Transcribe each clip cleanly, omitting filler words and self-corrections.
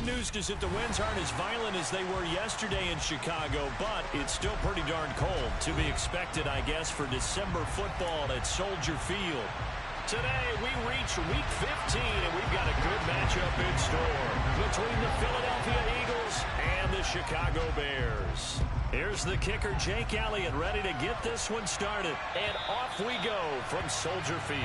good news is that the winds aren't as violent as they were yesterday in Chicago, but it's still pretty darn cold. To be expected, I guess, for December football at Soldier Field. Today, we reach Week 15, and we've got a good matchup in store between the Philadelphia Eagles and the Chicago Bears. Here's the kicker, Jake Elliott, ready to get this one started. And off we go from Soldier Field.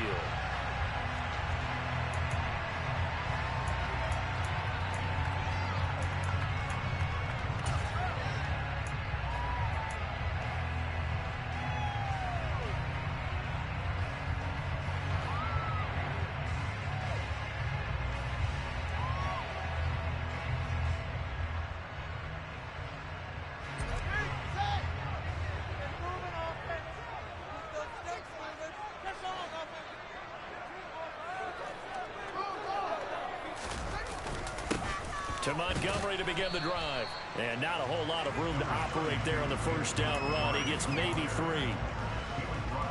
To Montgomery to begin the drive. And not a whole lot of room to operate there on the first down run. He gets maybe 3.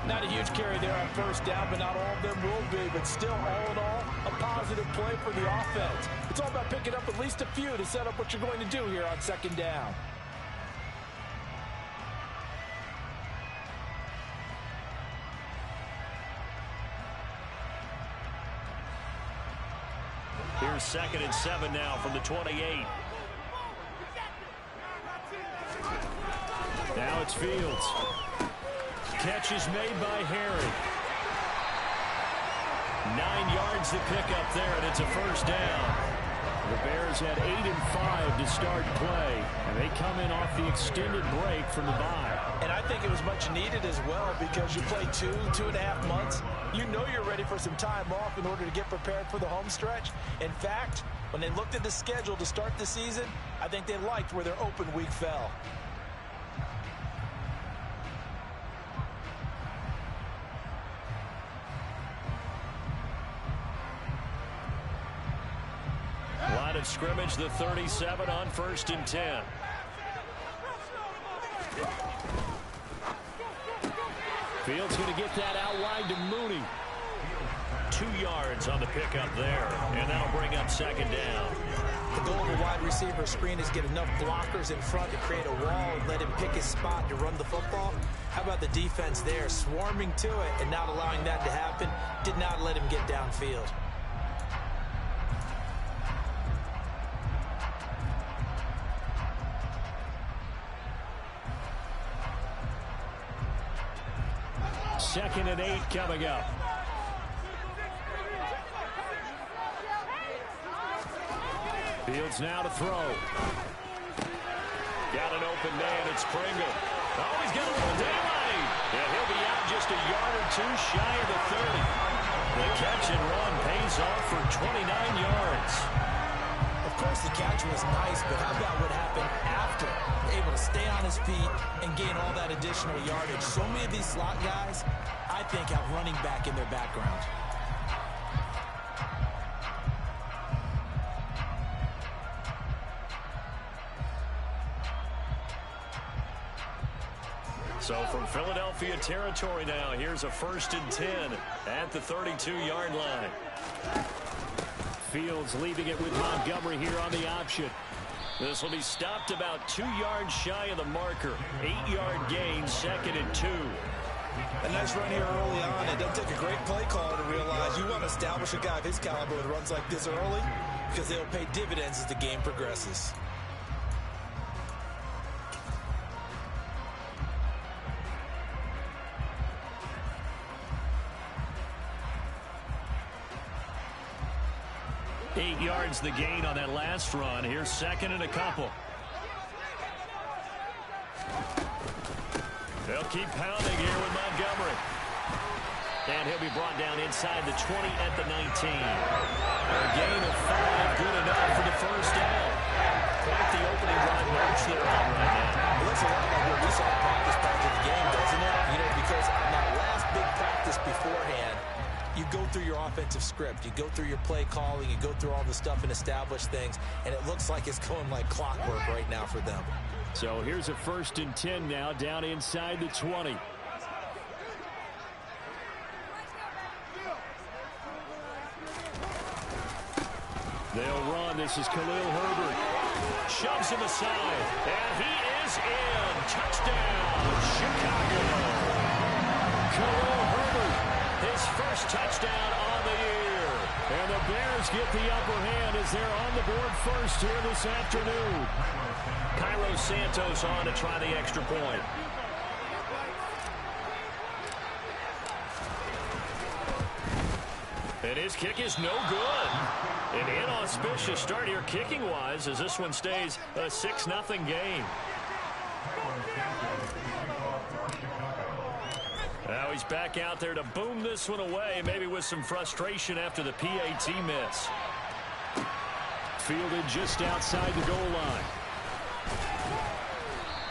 Not a huge carry there on first down, but not all of them will be. But still, all in all, a positive play for the offense. It's all about picking up at least a few to set up what you're going to do here on second down. Here's 2nd and 7 now from the 28. Now it's Fields. Catch is made by Harry. 9 yards to pick up there, and it's a first down. The Bears had 8 and 5 to start play, and they come in off the extended break from the bye. And I think it was much needed as well because you play 2.5 months. You know you're ready for some time off in order to get prepared for the home stretch. In fact, when they looked at the schedule to start the season, I think they liked where their open week fell. Line of scrimmage, the 37 on 1st and 10. Fields going to get that out wide to Mooney. 2 yards on the pickup there, and that'll bring up 2nd down. The goal of a wide receiver screen is get enough blockers in front to create a wall and let him pick his spot to run the football. How about the defense there, swarming to it and not allowing that to happen? Did not let him get downfield. Second and 8 coming up. Fields now to throw. Got an open man. It's Pringle. Oh, he's got a little daylight. And he'll be out just a yard or 2 shy of the 30. The catch and run pays off for 29 yards. Of course, the catch was nice, but how about what happened after? Able to stay on his feet and gain all that additional yardage. So many of these slot guys, I think, have running back in their background. So from Philadelphia territory now, here's a 1st and 10 at the 32-yard line. Fields leaving it with Montgomery here on the option. This will be stopped about 2 yards shy of the marker. 8-yard gain, 2nd and 2. A nice run here early on. It doesn't take a great play caller to realize you want to establish a guy of his caliber that runs like this early because they'll pay dividends as the game progresses. Eight yards the gain on that last run. Here's 2nd and a couple. They'll keep pounding here with Montgomery. And he'll be brought down inside the 20 at the 19. A gain of 5, good enough for the first down. Quite the opening drive march they're on right now. It looks a lot like what we saw in practice prior to the game, doesn't it? You know, because on that last big practice beforehand, you go through your offensive script, you go through your play calling, you go through all the stuff and establish things, and it looks like it's going like clockwork right now for them. So here's a 1st and 10 now down inside the 20. They'll run. This is Khalil Herbert. Shoves him aside. And he is in. Touchdown, Chicago. Khalil Herbert, his first touchdown on the year. And the Bears get the upper hand as they're on the board first here this afternoon. Cairo Santos on to try the extra point. And his kick is no good. An inauspicious start here kicking-wise as this one stays a 6-0 game. Now he's back out there to boom this one away, maybe with some frustration after the PAT miss. Fielded just outside the goal line.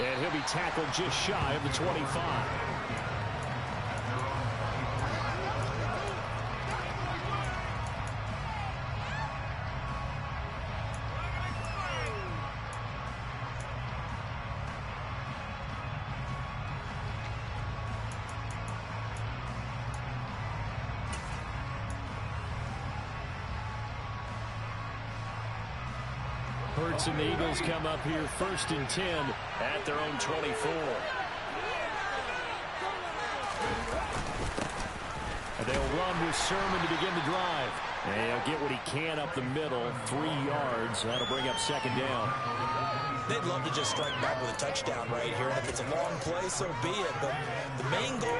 And he'll be tackled just shy of the 25. Hurts and the Eagles come up here 1st and 10 at their own 24. They'll run with Sermon to begin the drive. And he'll get what he can up the middle, 3 yards. That'll bring up 2nd down. They'd love to just strike back with a touchdown right here. And if it's a long play, so be it. But the main goal,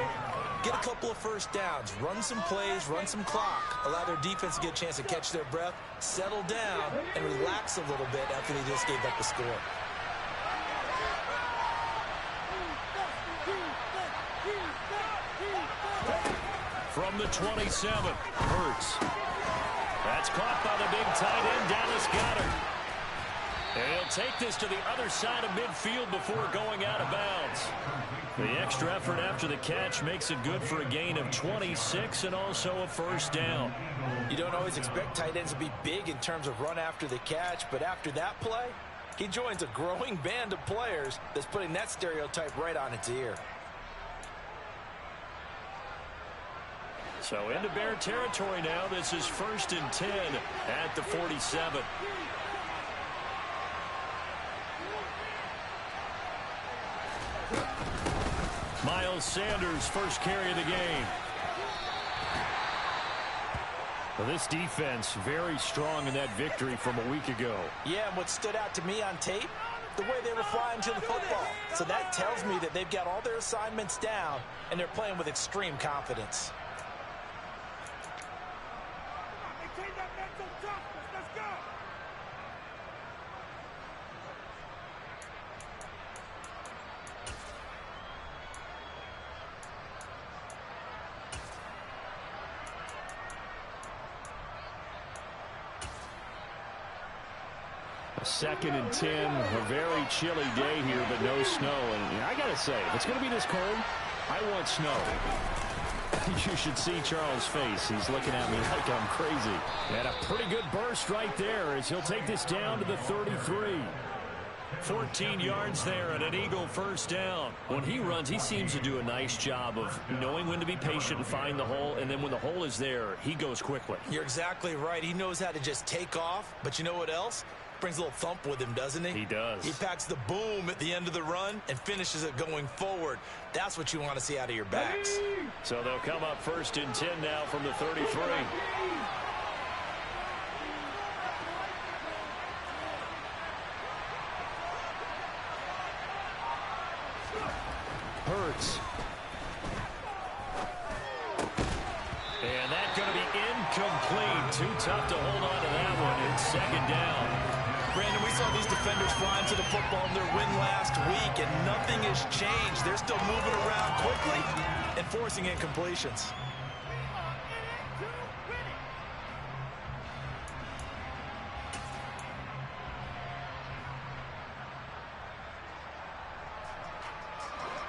get a couple of first downs, run some plays, run some clock, allow their defense to get a chance to catch their breath, settle down, and relax a little bit after they just gave up the score. From the 27, Hurts. That's caught by the big tight end, Dallas Goedert. And he'll take this to the other side of midfield before going out of bounds. The extra effort after the catch makes it good for a gain of 26 and also a 1st down. You don't always expect tight ends to be big in terms of run after the catch, but after that play, he joins a growing band of players that's putting that stereotype right on its ear. So into Bear territory now. This is 1st and 10 at the 47. Miles Sanders, first carry of the game. Well, this defense very strong in that victory from a week ago. Yeah, and what stood out to me on tape, the way they were flying to the football. So that tells me that they've got all their assignments down, and they're playing with extreme confidence. A 2nd and 10, a very chilly day here, but no snow. And I got to say, if it's going to be this cold, I want snow. You should see Charles' face. He's looking at me like I'm crazy. And a pretty good burst right there as he'll take this down to the 33. 14 yards there and an Eagle 1st down. When he runs, he seems to do a nice job of knowing when to be patient and find the hole, and then when the hole is there, he goes quickly. You're exactly right. He knows how to just take off, but you know what else? Brings a little thump with him, doesn't he? He does. He packs the boom at the end of the run and finishes it going forward. That's what you want to see out of your backs. So they'll come up 1st and 10 now from the 33. Hurts. And that's going to be incomplete. Too tough to hold on to that one. It's 2nd down. Brandon, we saw these defenders flying to the football in their win last week, and nothing has changed. They're still moving around quickly and forcing incompletions.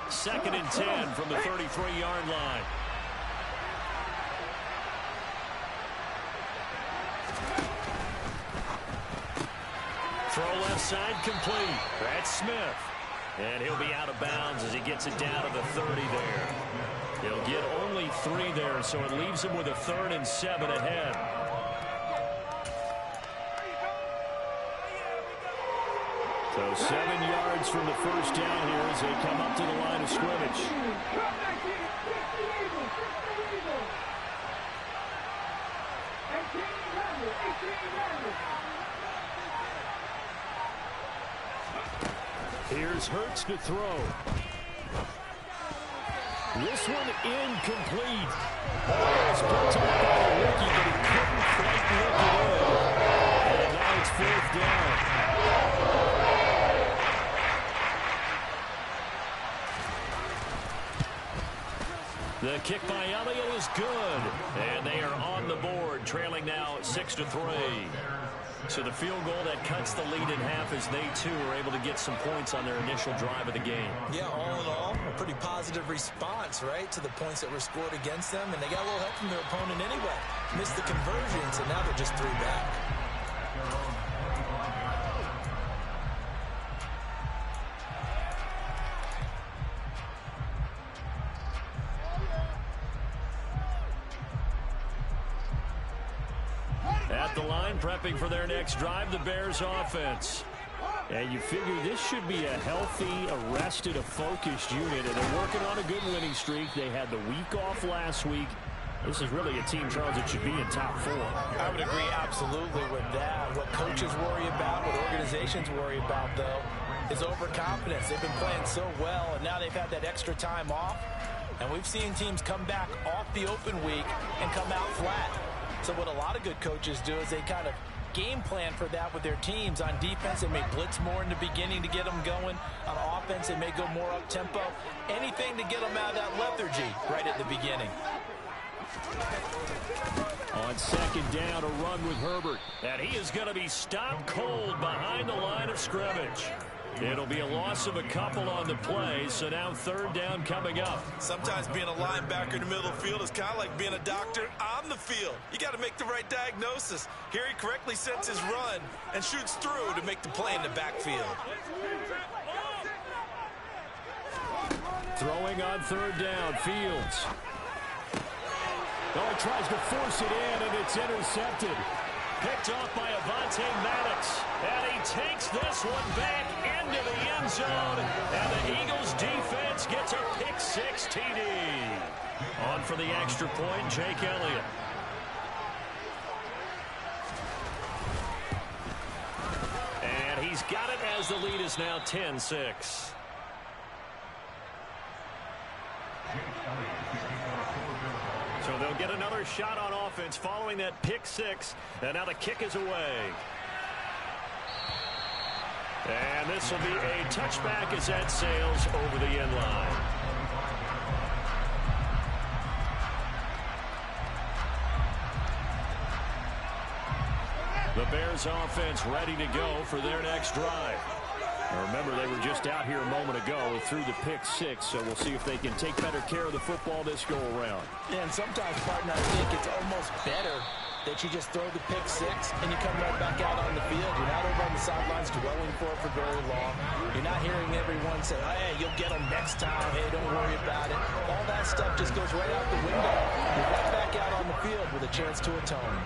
Second and 10 from the 33-yard line. Throw left side complete. That's Smith. And he'll be out of bounds as he gets it down to the 30 there. He'll get only 3 there, so it leaves him with a 3rd and 7 ahead. So 7 yards from the first down here as they come up to the line of scrimmage. Here's Hurts to throw. This one incomplete. Almost picked up by a rookie, but he couldn't quite look it in. And now it's 4th down. The kick by Elliott is good. And they are on the board, trailing now 6-3. So the field goal that cuts the lead in half as they, too, are able to get some points on their initial drive of the game. Yeah, all in all, a pretty positive response, right, to the points that were scored against them. And they got a little help from their opponent anyway. Missed the conversion, so now they're just 3 back. At the line, prepping for their next drive, the Bears offense. And you figure this should be a healthy, a rested, a focused unit. And they're working on a good winning streak. They had the week off last week. This is really a team, Charles, that should be in top 4. I would agree absolutely with that. What coaches worry about, what organizations worry about, though, is overconfidence. They've been playing so well, and now they've had that extra time off. And we've seen teams come back off the open week and come out flat. So what a lot of good coaches do is they kind of game plan for that with their teams. On defense, they may blitz more in the beginning to get them going. On offense, they may go more up-tempo. Anything to get them out of that lethargy right at the beginning. On 2nd down, a run with Herbert. And he is going to be stopped cold behind the line of scrimmage. It'll be a loss of a couple on the play, so now 3rd down coming up. Sometimes being a linebacker in the middle of the field is kind of like being a doctor on the field. You got to make the right diagnosis. Here he correctly sets his run and shoots through to make the play in the backfield. Throwing on 3rd down, Fields. Oh, tries to force it in, and it's intercepted. Picked off by Avonte Maddox. And he takes this one back into the end zone. And the Eagles defense gets a pick-6 TD. On for the extra point, Jake Elliott. And he's got it as the lead is now 10-6. So they'll get another shot on offense following that pick-6. And now the kick is away. And this will be a touchback as that sails over the end line. The Bears offense ready to go for their next drive. Now remember, they were just out here a moment ago through the pick-6, so we'll see if they can take better care of the football this go-around. Yeah, and sometimes, partner, I think it's almost better that you just throw the pick-6 and you come right back out on the field. You're not over on the sidelines dwelling for it for very long. You're not hearing everyone say, hey, you'll get them next time. Hey, don't worry about it. All that stuff just goes right out the window. You're right back out on the field with a chance to atone.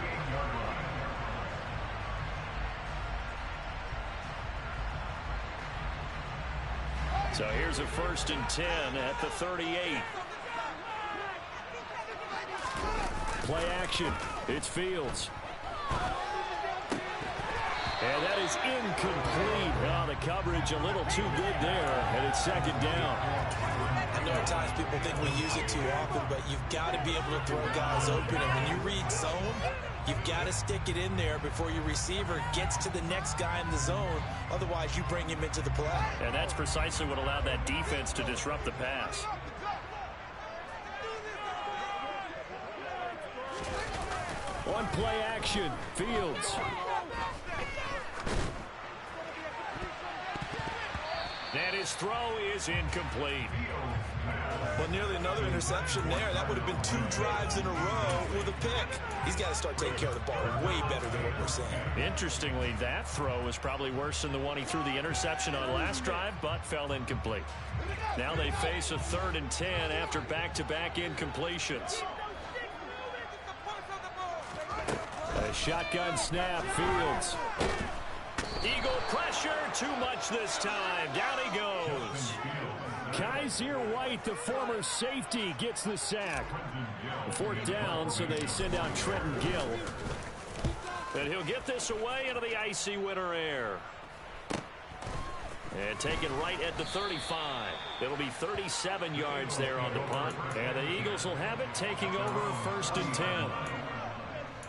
So here's a 1st and 10 at the 38. Play action. It's Fields. And that is incomplete. Now the coverage a little too good there, and it's 2nd down. I know at times people think we use it too often, but you've got to be able to throw guys open. And when you read zone, you've got to stick it in there before your receiver gets to the next guy in the zone. Otherwise, you bring him into the play. And that's precisely what allowed that defense to disrupt the pass. On play action, Fields. And his throw is incomplete. Well, nearly another interception there. That would have been 2 drives in a row with a pick. He's got to start taking care of the ball way better than what we're seeing. Interestingly, that throw was probably worse than the one he threw the interception on last drive, but fell incomplete. Now they face a 3rd and 10 after back-to-back incompletions. A shotgun snap, Fields. Eagle pressure, too much this time. Down he goes. Kaiser White, the former safety, gets the sack. 4th down, so they send out Trenton Gill. And he'll get this away into the icy winter air. And taken right at the 35. It'll be 37 yards there on the punt. And the Eagles will have it, taking over 1st and 10.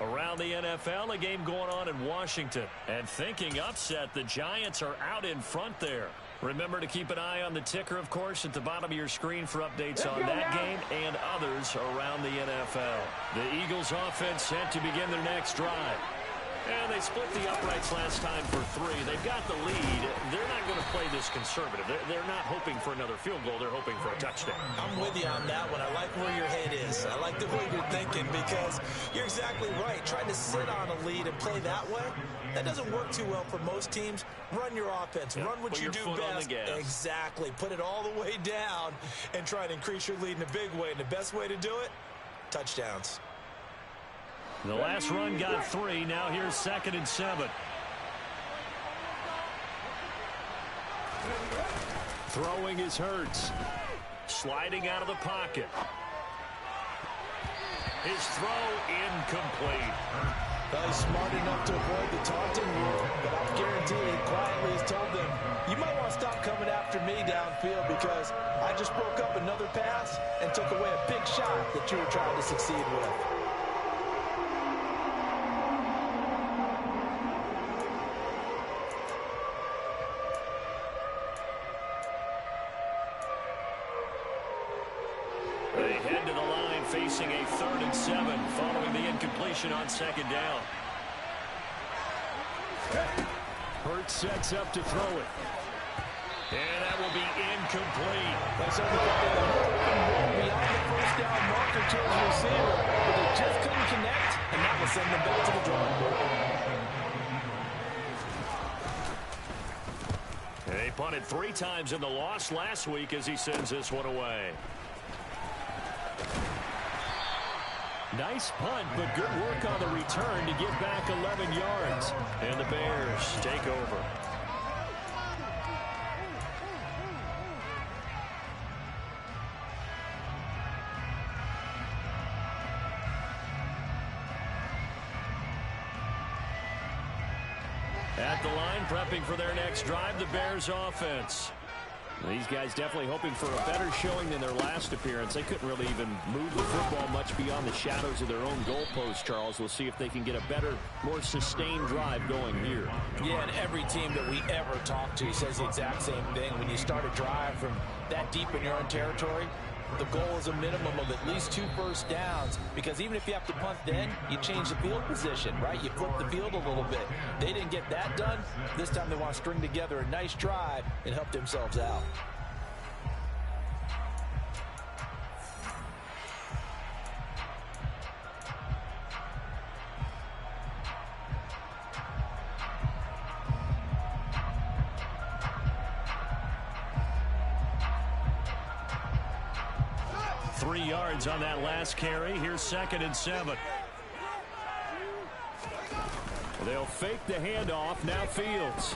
Around the NFL, a game going on in Washington. And thinking upset, the Giants are out in front there. Remember to keep an eye on the ticker, of course, at the bottom of your screen for updates on that game and others around the NFL. The Eagles offense set to begin their next drive. And they split the uprights last time for 3. They've got the lead. They're not going to play this conservative. They're not hoping for another field goal. They're hoping for a touchdown. I'm with you on that one. I like where your head is. I like the way you're thinking because you're exactly right. Trying to sit on a lead and play that way, that doesn't work too well for most teams. Run your offense. Run what you do best. Exactly. Put it all the way down and try to increase your lead in a big way. And the best way to do it, touchdowns. The last run got 3. Now here's 2nd and 7. Throwing is Hurts. Sliding out of the pocket. His throw incomplete. Well, he's smart enough to avoid the taunting rule, but I guarantee he quietly has told them, you might want to stop coming after me downfield because I just broke up another pass and took away a big shot that you were trying to succeed with. They head to the line facing a 3rd and 7 following the incompletion on 2nd down. Hurts sets up to throw it. And that will be incomplete. That's only beyond the 1st down marker to his receiver, but they just couldn't connect, and that will send them back to the drawing board. They punted 3 times in the loss last week as he sends this one away. Nice punt, but good work on the return to get back 11 yards. And the Bears take over. At the line, prepping for their next drive, the Bears offense. These guys definitely hoping for a better showing than their last appearance. They couldn't really even move the football much beyond the shadows of their own goalpost, Charles. We'll see if they can get a better, more sustained drive going here. Yeah, and every team that we ever talk to says the exact same thing. When you start a drive from that deep in your own territory, the goal is a minimum of at least 2 first downs, because even if you have to punt then, you change the field position, right? You flip the field a little bit. They didn't get that done. This time they want to string together a nice drive and help themselves out. On that last carry. Here's 2nd and 7. They'll fake the handoff. Now Fields.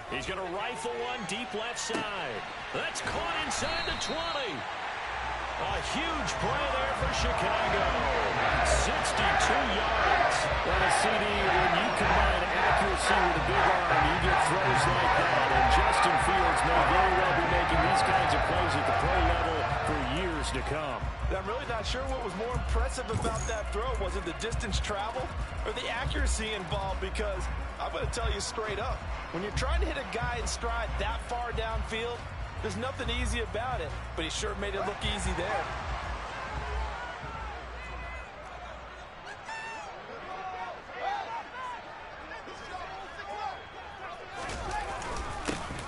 He's going to rifle one deep left side. That's caught inside the 20. A huge play there for Chicago. 62 yards. Well, a CD, when you combine accuracy with a big arm, you get throws like that. And Justin Fields may very well be making these kinds of plays at the pro level for years to come. I'm really not sure what was more impressive about that throw. Was it the distance traveled or the accuracy involved? Because I'm going to tell you straight up, when you're trying to hit a guy in stride that far downfield, there's nothing easy about it, but he sure made it look easy there.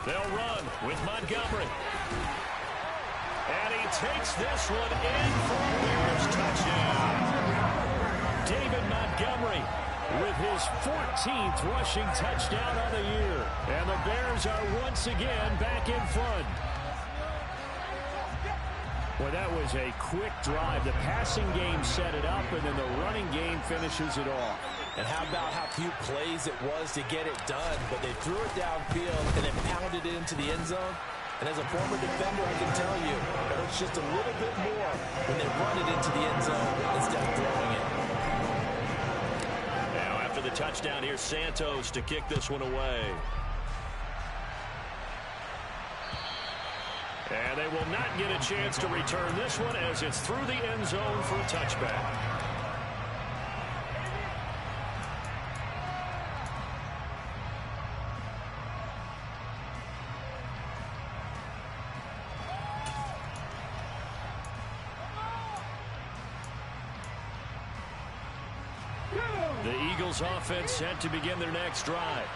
They'll run with Montgomery. And he takes this one in for a Bears touchdown. David Montgomery with his 14th rushing touchdown of the year. And the Bears are once again back in front. Well, that was a quick drive. The passing game set it up, and then the running game finishes it off. And how about how few plays it was to get it done, but they threw it downfield and then pounded it into the end zone. And as a former defender, I can tell you, it hurts just a little bit more when they run it into the end zone instead of throwing it. Now after the touchdown, here's Santos to kick this one away. And they will not get a chance to return this one as it's through the end zone for a touchback. The Eagles offense set to begin their next drive.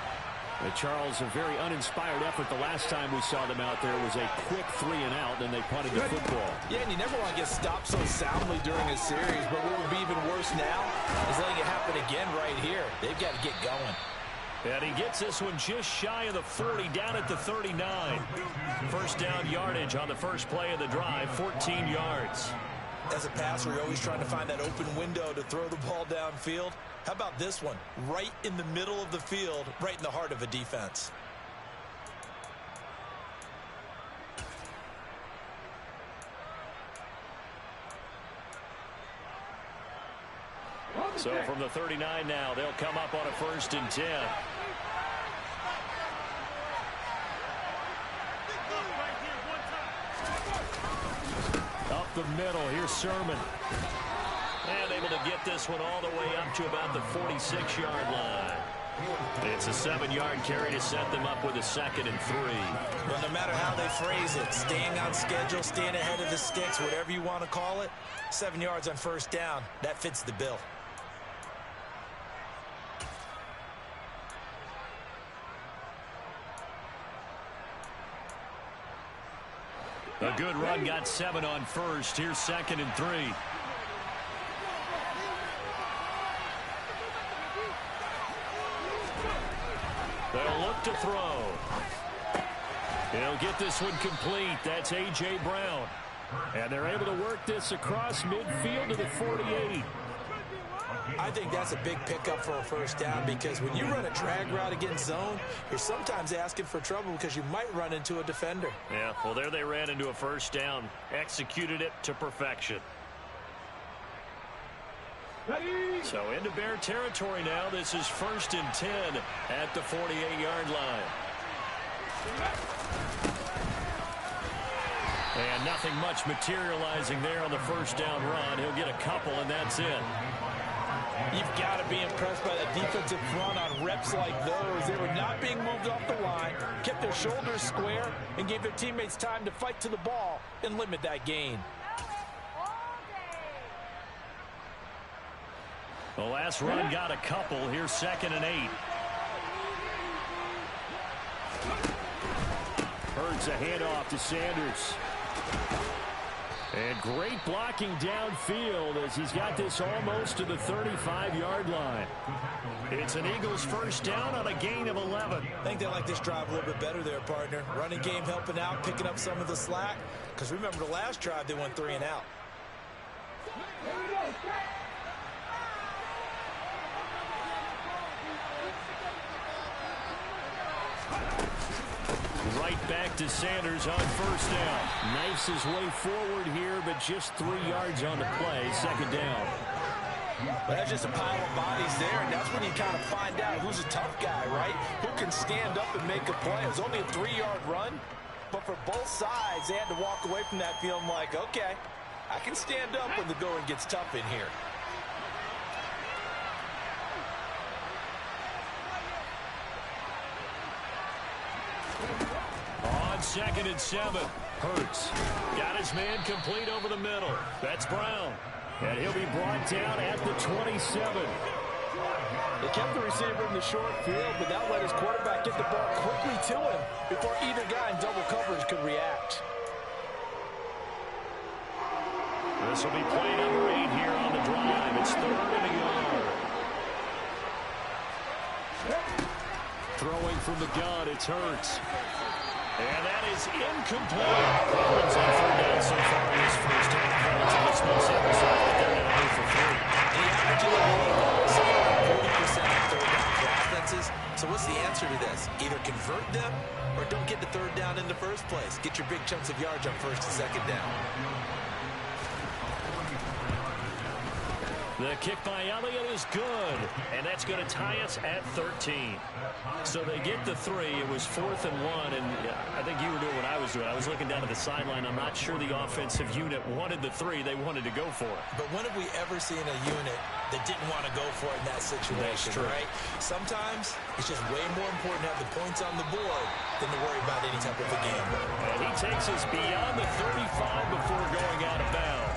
Charles, a very uninspired effort the last time we saw them out there was a quick 3-and-out, and they punted the football. Yeah, and you never want to get stopped so soundly during a series, but what would be even worse now is letting it happen again right here. They've got to get going. And he gets this one just shy of the 40, down at the 39. First down yardage on the first play of the drive, 14 yards. As a passer, you're always trying to find that open window to throw the ball downfield. How about this one? Right in the middle of the field, right in the heart of a defense. So from the 39 now, they'll come up on a 1st and 10. Up the middle, here's Sermon. And able to get this one all the way up to about the 46-yard line. It's a 7-yard carry to set them up with a 2nd and 3. Well, no matter how they phrase it, staying on schedule, staying ahead of the sticks, whatever you want to call it, 7 yards on first down, that fits the bill. A good run, got 7 on first. Here's 2nd and 3. They'll look to throw. He'll get this one complete. That's A.J. Brown. And they're able to work this across midfield to the 48. I think that's a big pickup for a first down because when you run a drag route against zone, you're sometimes asking for trouble because you might run into a defender. Yeah, well, there they ran into a first down. Executed it to perfection. So into Bear territory now. This is 1st and 10 at the 48-yard line. And nothing much materializing there on the first down run. He'll get a couple, and that's it. You've got to be impressed by the defensive front on reps like those. They were not being moved off the line, kept their shoulders square, and gave their teammates time to fight to the ball and limit that gain. The last run got a couple. Here's 2nd and 8. Hurts a handoff to Sanders. And great blocking downfield as he's got this almost to the 35-yard line. It's an Eagles first down on a gain of 11. I think they like this drive a little bit better there, partner. Running game helping out, picking up some of the slack. Because remember the last drive, they went 3-and-out. Right back to Sanders on first down. Knifes his way forward here, but just 3 yards on the play. 2nd down. Well, that's just a pile of bodies there, and that's when you kind of find out who's a tough guy, right? Who can stand up and make a play. It was only a 3-yard run, but for both sides, they had to walk away from that feeling like, okay, I can stand up when the going gets tough in here. On 2nd and 7, Hurts got his man complete over the middle. That's Brown. And he'll be brought down at the 27. They kept the receiver in the short field, but that let his quarterback get the ball quickly to him before either guy in double coverage could react. This will be play number 8 here on the drive. It's 3rd and a yard. Throwing from the gun, it's Hurts. And that is incomplete. Problems on 3rd down so far in this first half. Relatively small sample size, but they're now 0 for 3. The average of the league is somewhere around 40%. So what's the answer to this? Either convert them or don't get the third down in the first place. Get your big chunks of yards on first and second down. The kick by Elliott is good, and that's going to tie us at 13. So they get the 3. It was 4th and 1, and I think you were doing what I was doing. I was looking down at the sideline. I'm not sure the offensive unit wanted the 3. They wanted to go for it. But when have we ever seen a unit that didn't want to go for it in that situation, right? Sometimes it's just way more important to have the points on the board than to worry about any type of a gamble. And he takes us beyond the 35 before going out of bounds.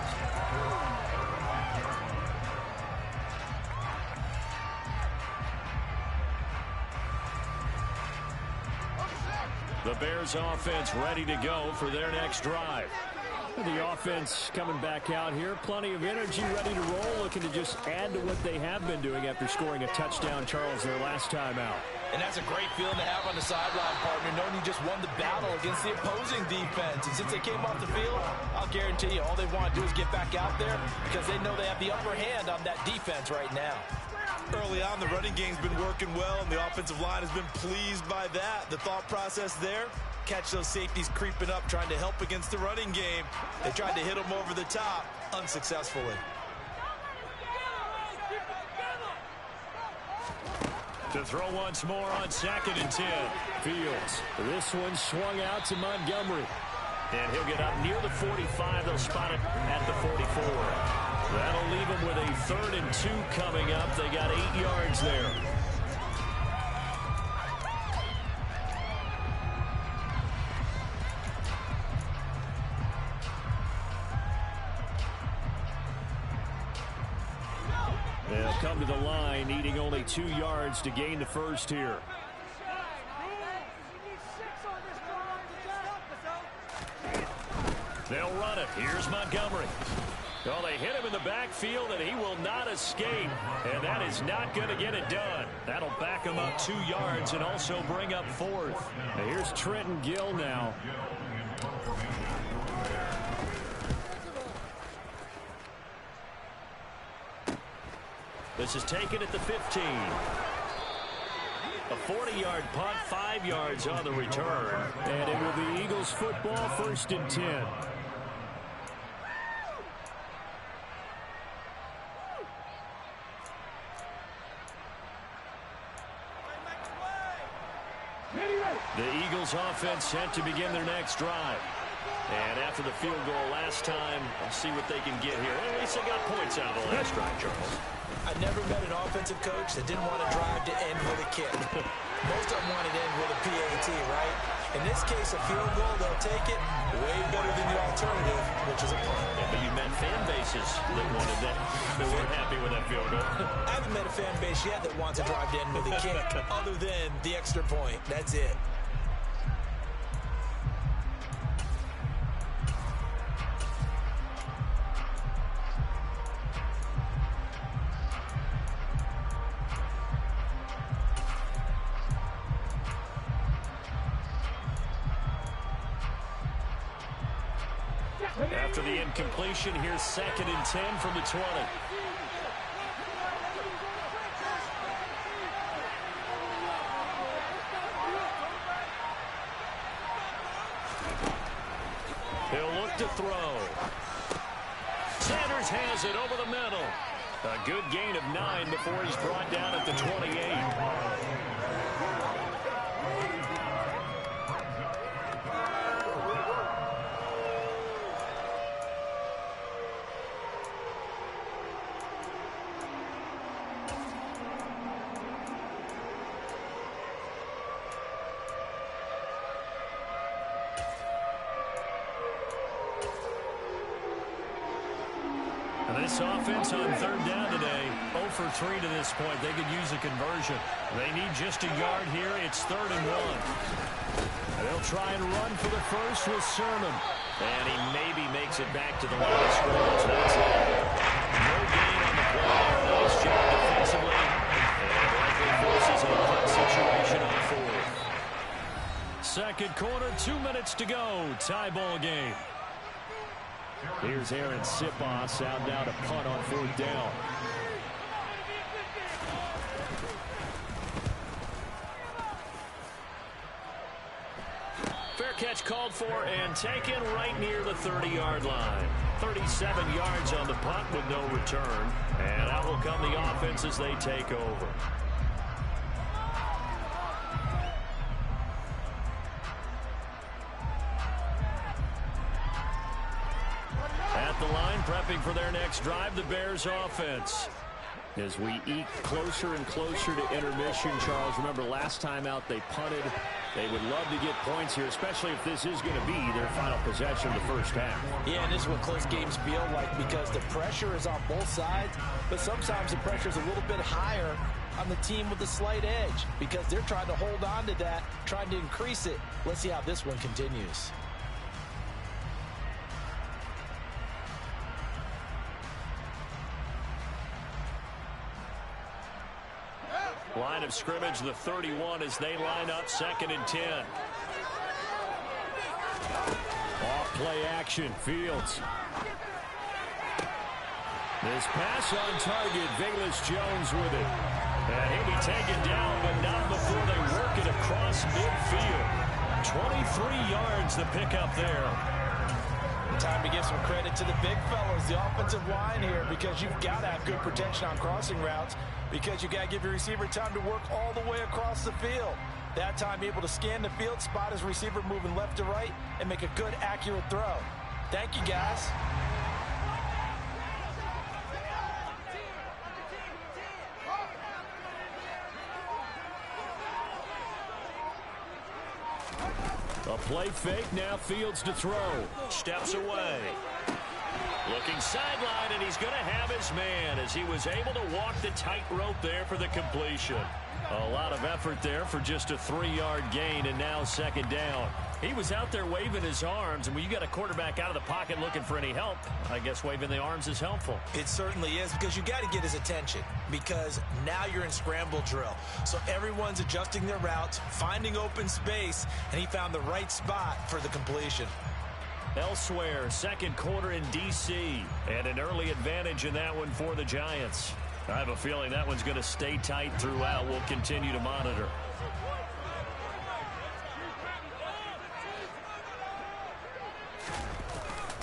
The Bears offense ready to go for their next drive. The offense coming back out here. Plenty of energy, ready to roll, looking to just add to what they have been doing after scoring a touchdown, Charles, their last time out. And that's a great feeling to have on the sideline, partner, knowing you just won the battle against the opposing defense. And since they came off the field, I'll guarantee you all they want to do is get back out there because they know they have the upper hand on that defense right now. Early on, the running game's been working well, and the offensive line has been pleased by that. The thought process there, catch those safeties creeping up, trying to help against the running game. They tried to hit them over the top, unsuccessfully. To throw once more on 2nd and 10. Fields. This one swung out to Montgomery. And he'll get up near the 45. They'll spot it at the 44. That'll leave them with a 3rd and 2 coming up. They got 8 yards there. They'll come to the line, needing only 2 yards to gain the first here. They'll run it. Here's Montgomery. Oh, they hit him in the backfield, and he will not escape. And that is not going to get it done. That'll back him up 2 yards and also bring up 4th. Now here's Trenton Gill now. This is taken at the 15. A 40-yard punt, 5 yards on the return. And it will be Eagles football, 1st and 10. The Eagles offense set to begin their next drive. And after the field goal last time, I'll see what they can get here. At least they got points out of the last drive, Charles. I never met an offensive coach that didn't want to drive to end with a kick. Most of them wanted to end with a PAT, right? In this case, a field goal, they'll take it way better than the alternative, which is a punt. Yeah, but you met fan bases that wanted that. They weren't happy with that field goal. I haven't met a fan base yet that wants to drive to end with a kick other than the extra point. That's it. After the incompletion, here's 2nd and 10 from the 20. He'll look to throw. Sanders has it over the middle. A good gain of 9 before he's brought down at the 28. This offense on 3rd down today, 0 for 3 to this point. They could use a conversion. They need just a yard here. It's 3rd and 1. They'll try and run for the first with Sermon. And he maybe makes it back to the line of scrimmage. That's it. No gain on the play. Nice job defensively. And likely forces a punt situation on 4th. 2nd quarter, 2 minutes to go. Tie ball game. Here's Aaron Sipos out now to punt on 4th down. Rematch called for and taken right near the 30-yard line. 37 yards on the punt with no return. And out will come the offense as they take over. At the line, prepping for their next drive, the Bears offense. As we eke closer and closer to intermission, Charles, remember last time out they punted. They would love to get points here, especially if this is going to be their final possession of the first half. Yeah, and this is what close games feel like because the pressure is on both sides, but sometimes the pressure is a little bit higher on the team with the slight edge because they're trying to hold on to that, trying to increase it. Let's see how this one continues. Line of scrimmage, the 31 as they line up 2nd and 10. Off play action, Fields. This pass on target, Velus Jones with it. And he'll be taken down, but not before they work it across midfield. 23 yards to pick up there. Time to give some credit to the big fellas, the offensive line here, because you've got to have good protection on crossing routes because you got to give your receiver time to work all the way across the field. That time able to scan the field, spot his receiver moving left to right, and make a good, accurate throw. Thank you, guys. A play fake, now Fields to throw. Steps away. Looking sideline, and he's going to have his man as he was able to walk the tightrope there for the completion. A lot of effort there for just a 3-yard gain, and now 2nd down. He was out there waving his arms, and when you got a quarterback out of the pocket looking for any help, I guess waving the arms is helpful. It certainly is because you got to get his attention because now you're in scramble drill. So everyone's adjusting their routes, finding open space, and he found the right spot for the completion. Elsewhere, 2nd quarter in D.C., and an early advantage in that one for the Giants. I have a feeling that one's going to stay tight throughout. We'll continue to monitor.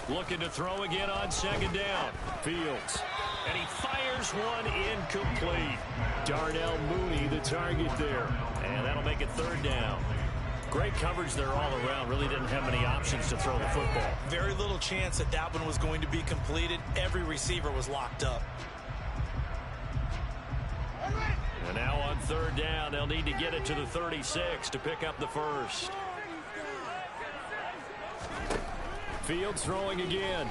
Looking to throw again on 2nd down. Fields. And he fires one incomplete. Darnell Mooney, the target there. And that'll make it 3rd down. Great coverage there all around. Really didn't have many options to throw the football. Very little chance that that one was going to be completed. Every receiver was locked up. And now on 3rd down, they'll need to get it to the 36 to pick up the first. Fields throwing again.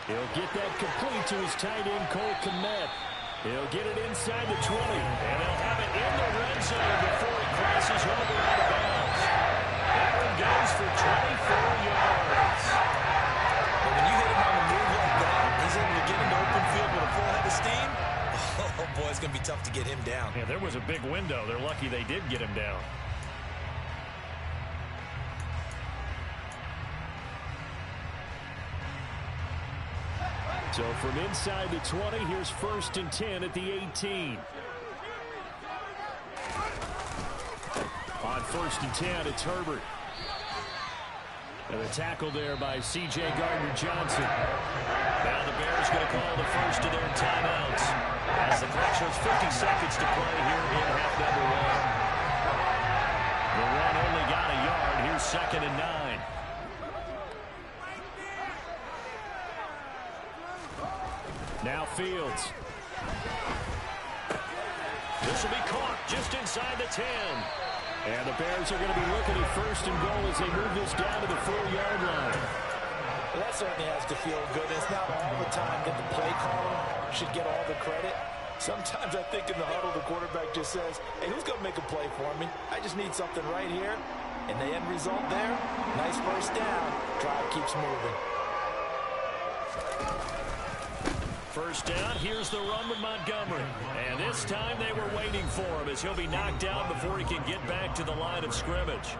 He'll get that complete to his tight end, Cole Kmet. He'll get it inside the 20, and they'll have it in the red zone before it crosses over out of bounds. That one goes for 24 yards. But when you hit him on the move like that, he's able to get into open field with a full head of steam. Oh, boy, it's going to be tough to get him down. Yeah, there was a big window. They're lucky they did get him down. So from inside the 20, here's 1st and 10 at the 18. On 1st and 10, it's Herbert. And the tackle there by C.J. Gardner-Johnson. Now the Bears going to call the first of their timeouts as the clock shows 50 seconds to play here in half number 1. The run only got a yard. Here's 2nd and 9. Now Fields. This will be caught just inside the 10. And the Bears are going to be looking at 1st and goal as they move this down to the 4-yard line. Well, that certainly has to feel good. It's not all the time that the play caller should get all the credit. Sometimes I think in the huddle, the quarterback just says, hey, who's going to make a play for me? I just need something right here. And the end result there, nice first down. Drive keeps moving. 1st down, here's the run with Montgomery. And this time they were waiting for him as he'll be knocked down before he can get back to the line of scrimmage.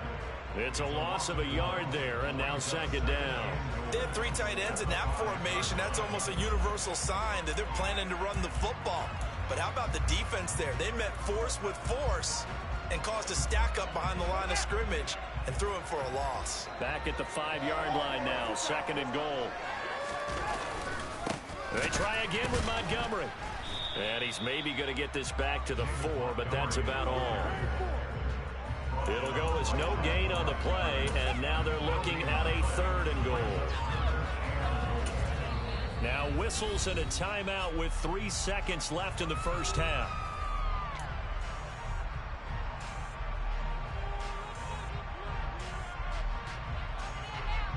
It's a loss of a yard there, and now 2nd down. They have 3 tight ends in that formation. That's almost a universal sign that they're planning to run the football. But how about the defense there? They met force with force, and caused a stack up behind the line of scrimmage and threw him for a loss. Back at the 5-yard line now, 2nd and goal. They try again with Montgomery. And he's maybe going to get this back to the 4, but that's about all. It'll go as no gain on the play, and now they're looking at a 3rd and goal. Now whistles and a timeout with 3 seconds left in the first half.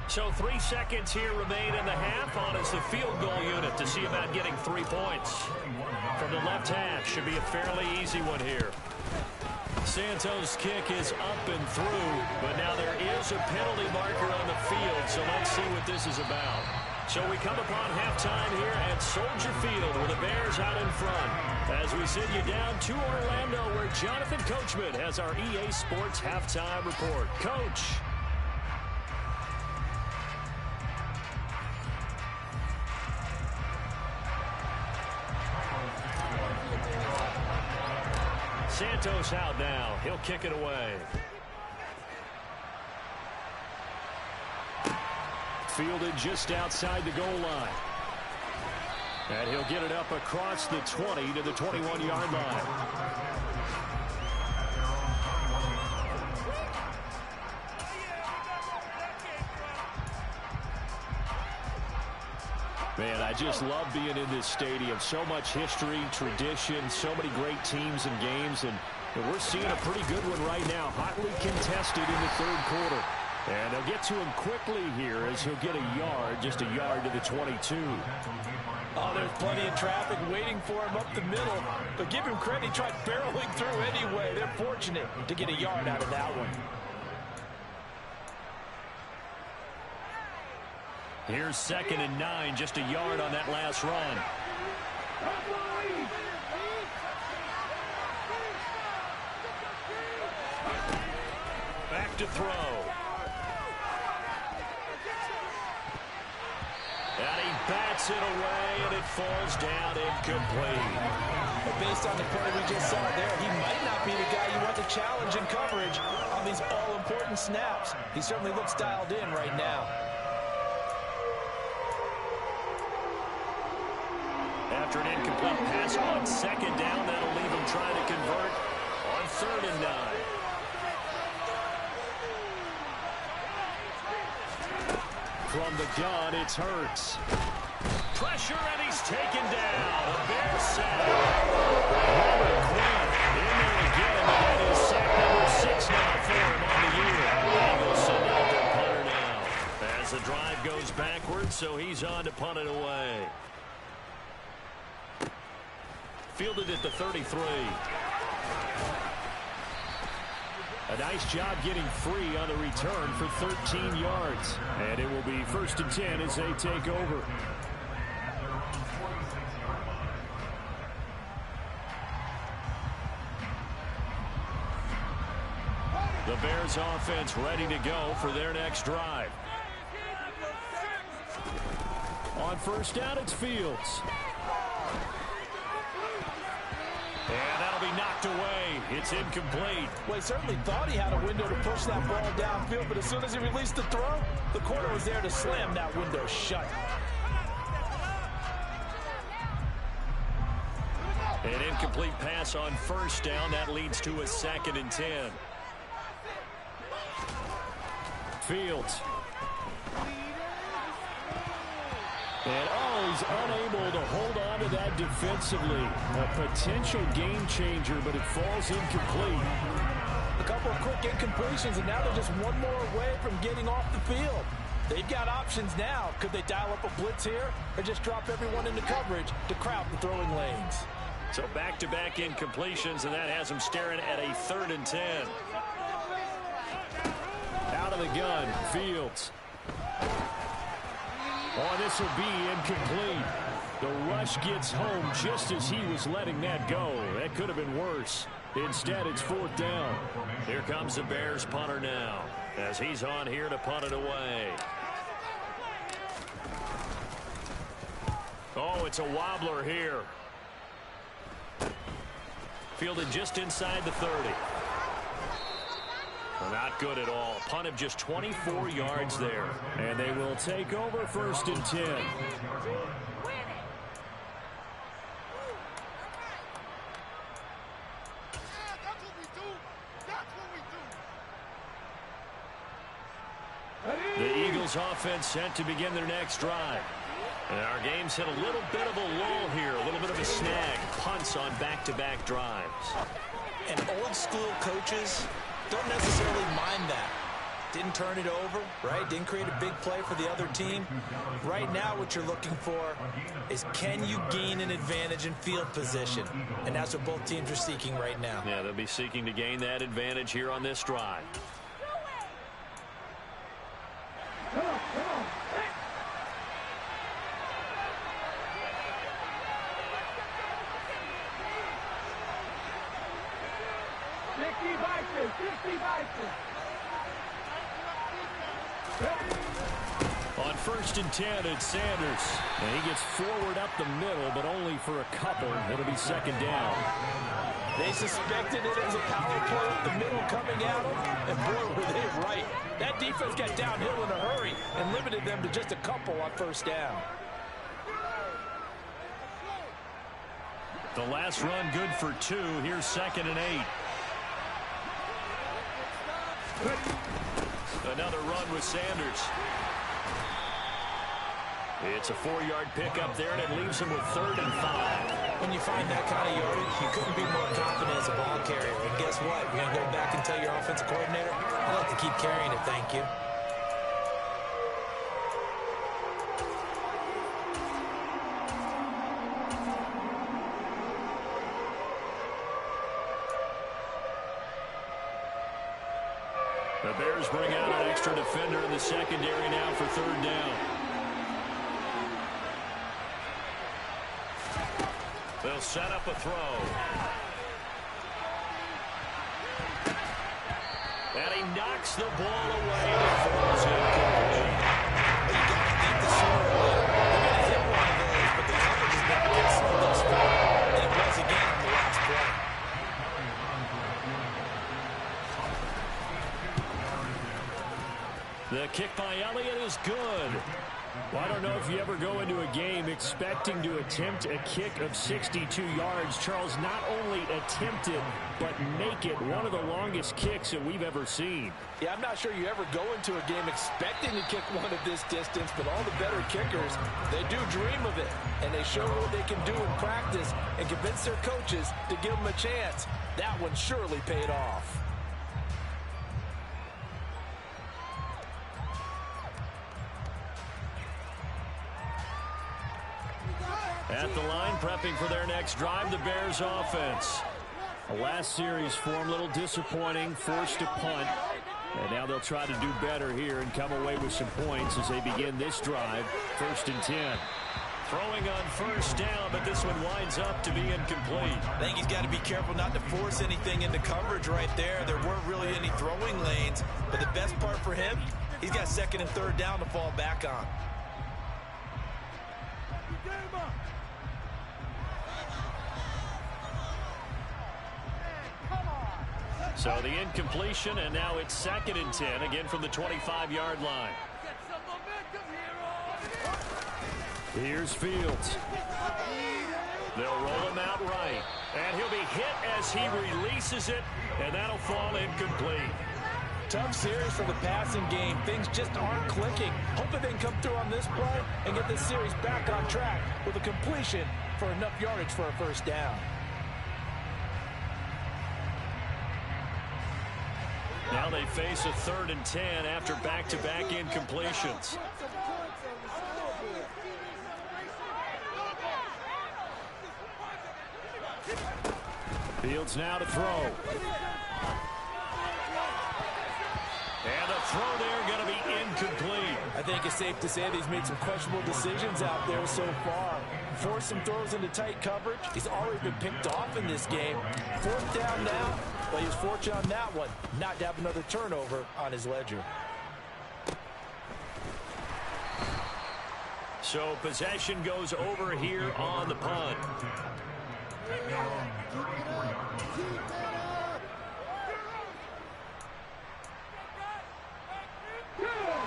So 3 seconds here remain in the half. On is the field goal unit to see about getting 3 points. From the left half, should be a fairly easy one here. Santos' kick is up and through, but now there is a penalty marker on the field, so let's see what this is about. So we come upon halftime here at Soldier Field with the Bears out in front. As we send you down to Orlando, where Jonathan Coachman has our EA Sports halftime report. Coach. Santos out now. He'll kick it away. Fielded just outside the goal line. And he'll get it up across the 20 to the 21-yard line. Man, I just love being in this stadium. So much history, tradition, so many great teams and games, and we're seeing a pretty good one right now. Hotly contested in the 3rd quarter. And they'll get to him quickly here as he'll get a yard, just a yard to the 22. Oh, there's plenty of traffic waiting for him up the middle, but give him credit, he tried barreling through anyway. They're fortunate to get a yard out of that one. Here's 2nd and 9, just a yard on that last run. Back to throw. And he bats it away, and it falls down incomplete. But based on the play we just saw there, he might not be the guy you want to challenge in coverage on these all-important snaps. He certainly looks dialed in right now. After an incomplete pass on 2nd down, that'll leave him trying to convert on 3rd and 9. From the gun, it's Hurts. Pressure, and he's taken down. A Bears sack. Robert Quinn in there again. That is sack number 6 now for him on the year. Eagles send out their punter now. As the drive goes backwards, so he's on to punt it away. Fielded at the 33. A nice job getting free on the return for 13 yards. And it will be 1st and 10 as they take over. The Bears offense ready to go for their next drive. On 1st down, it's Fields. And that'll be knocked away. It's incomplete. Well, he certainly thought he had a window to push that ball downfield, but as soon as he released the throw, the corner was there to slam that window shut. An incomplete pass on 1st down. That leads to a 2nd and 10. Fields. And he's unable to hold on to that defensively. A potential game changer, but it falls incomplete. A couple of quick incompletions, and now they're just one more away from getting off the field. They've got options now. Could they dial up a blitz here, or just drop everyone into coverage to crowd the throwing lanes? So back-to-back incompletions, and that has them staring at a 3rd and 10. Out of the gun, Fields. Oh, this will be incomplete. The rush gets home just as he was letting that go. That could have been worse. Instead, it's 4th down. Here comes the Bears punter now, as he's on here to punt it away. Oh, it's a wobbler here. Fielded just inside the 30. Well, not good at all. Punt of just 24 yards there. And they will take over 1st and 10. The Eagles offense set to begin their next drive. And our game's hit a little bit of a lull here, a little bit of a snag. Punts on back-to-back drives. And old school coaches don't necessarily mind that. Didn't turn it over, right? Didn't create a big play for the other team. Right now what you're looking for is, can you gain an advantage in field position? And that's what both teams are seeking right now. Yeah, they'll be seeking to gain that advantage here on this drive. On 1st and 10, it's Sanders. And he gets forward up the middle, but only for a couple. It'll be 2nd down. They suspected it as a power play up the middle coming at them, and boy, were they right. That defense got downhill in a hurry and limited them to just a couple on 1st down. The last run good for 2. Here's 2nd and 8. Another run with Sanders. It's a 4-yard pickup there, and it leaves him with 3rd and 5. When you find that kind of yardage, you couldn't be more confident as a ball carrier. And guess what? You're going to go back and tell your offensive coordinator, I'd like to keep carrying it, thank you. The Bears bring out an extra defender in the secondary now for 3rd down. They'll set up a throw. And he knocks the ball away and falls incomplete. You got to think the sooner or later they're going to hit one of those, but the coverage has been excellent thus far. And it was again on the last play. The kick by Elliott is good. Well, I don't know if you ever go into a game expecting to attempt a kick of 62 yards. Charles, not only attempt it, but make it one of the longest kicks that we've ever seen. Yeah, I'm not sure you ever go into a game expecting to kick one of this distance, but all the better kickers, they do dream of it, and they show what they can do in practice and convince their coaches to give them a chance. That one surely paid off. At the line, prepping for their next drive, the Bears offense. The last series form, a little disappointing, forced to punt. And now they'll try to do better here and come away with some points as they begin this drive, 1st and 10. Throwing on 1st down, but this one winds up to be incomplete. I think he's got to be careful not to force anything into coverage right there. There weren't really any throwing lanes, but the best part for him, he's got 2nd and 3rd down to fall back on. So the incompletion, and now it's 2nd and 10, again from the 25-yard line. Here's Fields. They'll roll him out right, and he'll be hit as he releases it, and that'll fall incomplete. Tough series for the passing game. Things just aren't clicking. Hoping they can come through on this play and get this series back on track with a completion for enough yardage for a 1st down. Now they face a 3rd and 10 after back-to-back incompletions. Fields now to throw. And the throw there going to be incomplete. I think it's safe to say that he's made some questionable decisions out there so far. Forced some throws into tight coverage. He's already been picked off in this game. 4th down now. But he was fortunate on that one, not to have another turnover on his ledger. So possession goes over here on the punt.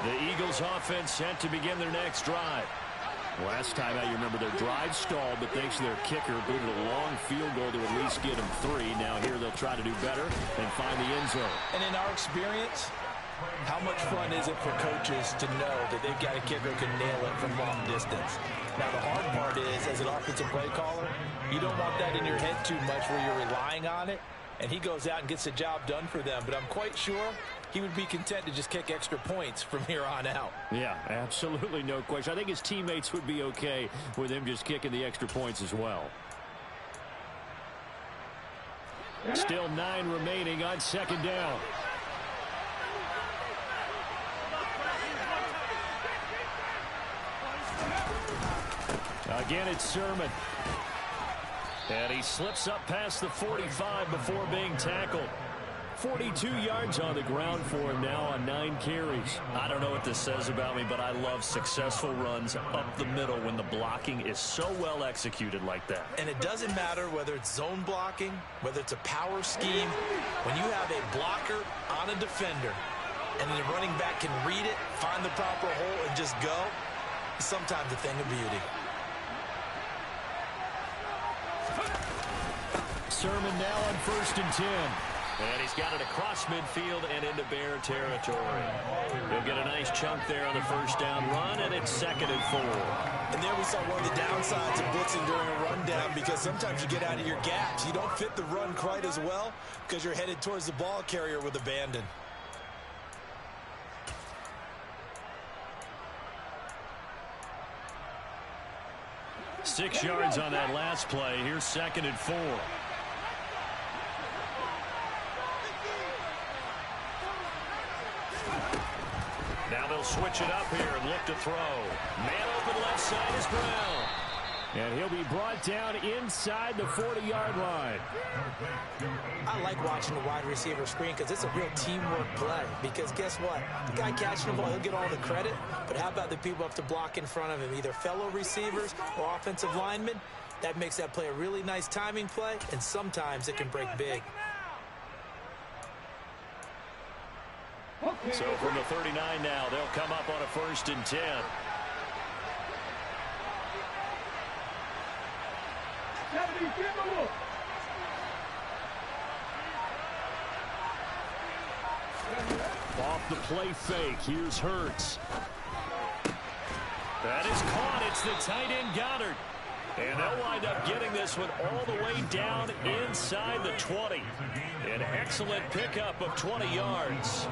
The Eagles offense set to begin their next drive. Last time out, you remember their drive stalled, but thanks to their kicker, booted a long field goal to at least get them 3. Now here they'll try to do better and find the end zone. And in our experience, how much fun is it for coaches to know that they've got a kicker who can nail it from long distance? Now, the hard part is, as an offensive play caller, you don't want that in your head too much where you're relying on it, and he goes out and gets the job done for them. But I'm quite sure he would be content to just kick extra points from here on out. Yeah, absolutely no question. I think his teammates would be okay with him just kicking the extra points as well. Still 9 remaining on second down. Again, it's Sermon. And he slips up past the 45 before being tackled. 42 yards on the ground for him now on 9 carries. I don't know what this says about me, but I love successful runs up the middle when the blocking is so well executed like that. And it doesn't matter whether it's zone blocking, whether it's a power scheme. When you have a blocker on a defender and the running back can read it, find the proper hole, and just go, it's sometimes a thing of beauty. Sermon now on 1st and 10. And he's got it across midfield and into Bear territory. He'll get a nice chunk there on the first down run, and it's 2nd and 4. And there we saw one of the downsides of blitzing during a rundown, because sometimes you get out of your gaps. You don't fit the run quite as well because you're headed towards the ball carrier with abandon. Six yards on that last play. Here's 2nd and 4. Now they'll switch it up here and look to throw. Man open left side is Brown. And he'll be brought down inside the 40-yard line. I like watching the wide receiver screen because it's a real teamwork play. Because guess what? The guy catching the ball, he'll get all the credit. But how about the people up to block in front of him, either fellow receivers or offensive linemen? That makes that play a really nice timing play, and sometimes it can break big. So from the 39 now, they'll come up on a 1st and 10. Off the play fake, here's Hurts. That is caught. It's the tight end Goddard. And they'll wind up getting this one all the way down inside the 20. An excellent pickup of 20 yards.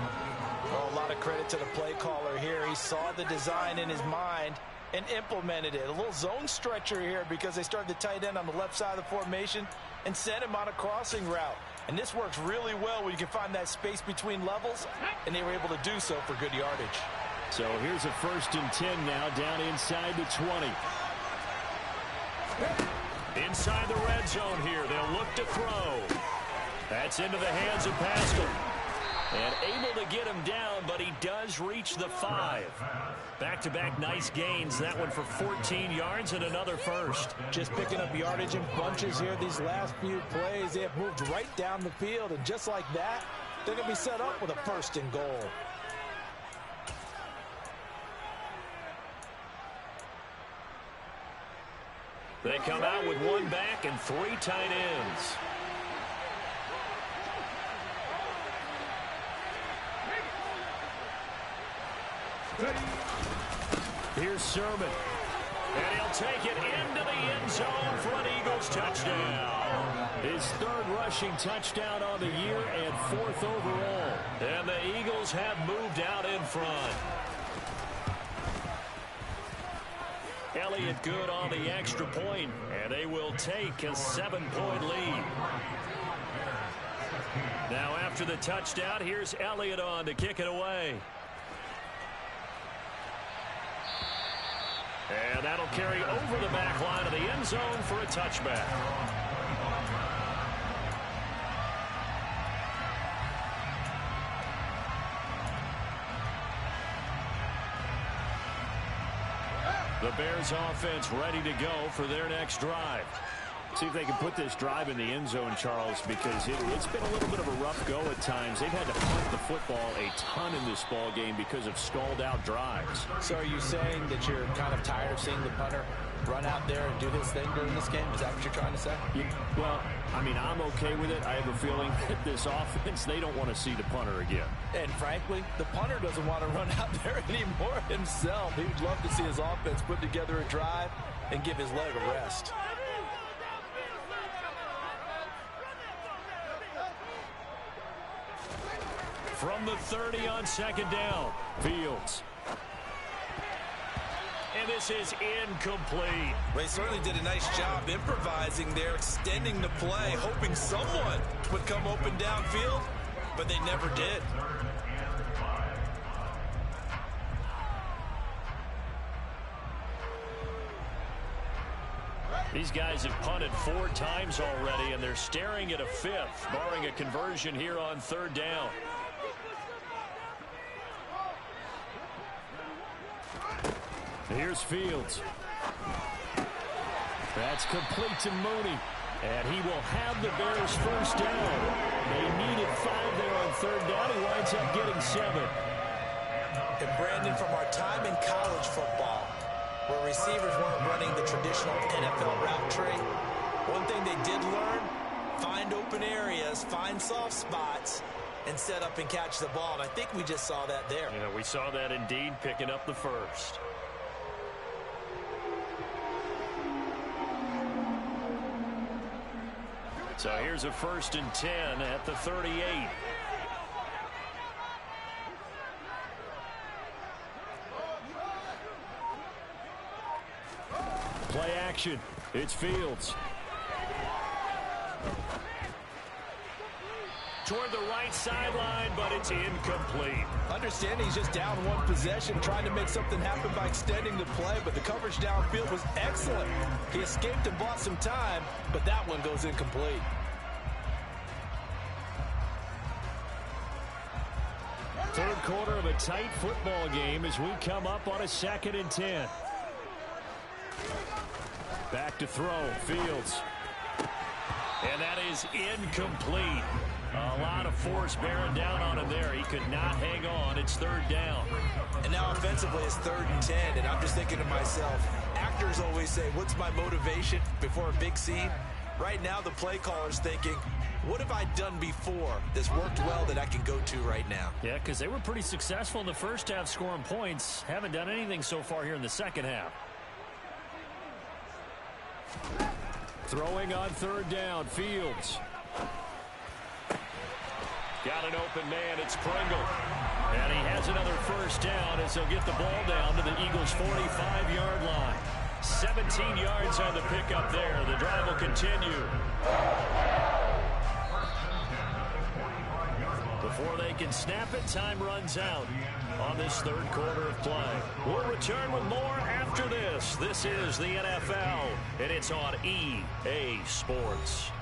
Well, a lot of credit to the play caller here. He saw the design in his mind and implemented it. A little zone stretcher here because they started the tight end on the left side of the formation and sent him on a crossing route. And this works really well when you can find that space between levels, and they were able to do so for good yardage. So here's a 1st and 10 now down inside the 20. Inside the red zone here. They'll look to throw. That's into the hands of Pascal. And able to get him down, but he does reach the 5. Back-to-back nice gains. That one for 14 yards and another first. Just picking up yardage in bunches here these last few plays. They have moved right down the field, and just like that, they're going to be set up with a 1st and goal. They come out with 1 back and 3 tight ends. Here's Sermon. And he'll take it into the end zone for an Eagles touchdown. His 3rd rushing touchdown on the year and 4th overall. And the Eagles have moved out in front. Elliott good on the extra point, and they will take a 7-point lead. Now after the touchdown, here's Elliott on to kick it away. And that'll carry over the back line of the end zone for a touchback. The Bears offense ready to go for their next drive. See if they can put this drive in the end zone, Charles, because it's been a little bit of a rough go at times. They've had to punt the football a ton in this ball game because of stalled-out drives. So are you saying that you're kind of tired of seeing the punter run out there and do his thing during this game? Is that what you're trying to say? Yeah, well, I mean, I'm okay with it. I have a feeling that this offense, they don't want to see the punter again. And frankly, the punter doesn't want to run out there anymore himself. He would love to see his offense put together a drive and give his leg a rest. From the 30 on second down, Fields. And this is incomplete. Well, he certainly did a nice job improvising there, extending the play, hoping someone would come open downfield, but they never did. These guys have punted 4 times already, and they're staring at a 5th, barring a conversion here on third down. Here's Fields. That's complete to Mooney. And he will have the Bears first down. They needed 5 there on third down. He winds up getting 7. And Brandon, from our time in college football, where receivers weren't running the traditional NFL route tree, one thing they did learn, find open areas, find soft spots, and set up and catch the ball. And I think we just saw that there. Yeah, we saw that indeed, picking up the first. So here's a 1st and 10 at the 38. Play action. It's Fields. Toward the right sideline, but it's incomplete. Understand he's just down 1 possession, trying to make something happen by extending the play, but the coverage downfield was excellent. He escaped and bought some time, but that one goes incomplete. Third quarter of a tight football game as we come up on a 2nd and 10. Back to throw, Fields. And that is incomplete. A lot of force bearing down on him there. He could not hang on. It's 3rd down. And now offensively it's 3rd and 10. And I'm just thinking to myself, actors always say, what's my motivation before a big scene? Right now the play caller's thinking, what have I done before that's worked well that I can go to right now? Yeah, because they were pretty successful in the first half scoring points. Haven't done anything so far here in the second half. Throwing on 3rd down, Fields. Got an open man, it's Pringle. And he has another first down as he'll get the ball down to the Eagles' 45-yard line. 17 yards on the pickup there. The drive will continue. Before they can snap it, time runs out on this 3rd quarter of play. We'll return with more after this. This is the NFL, and it's on EA Sports.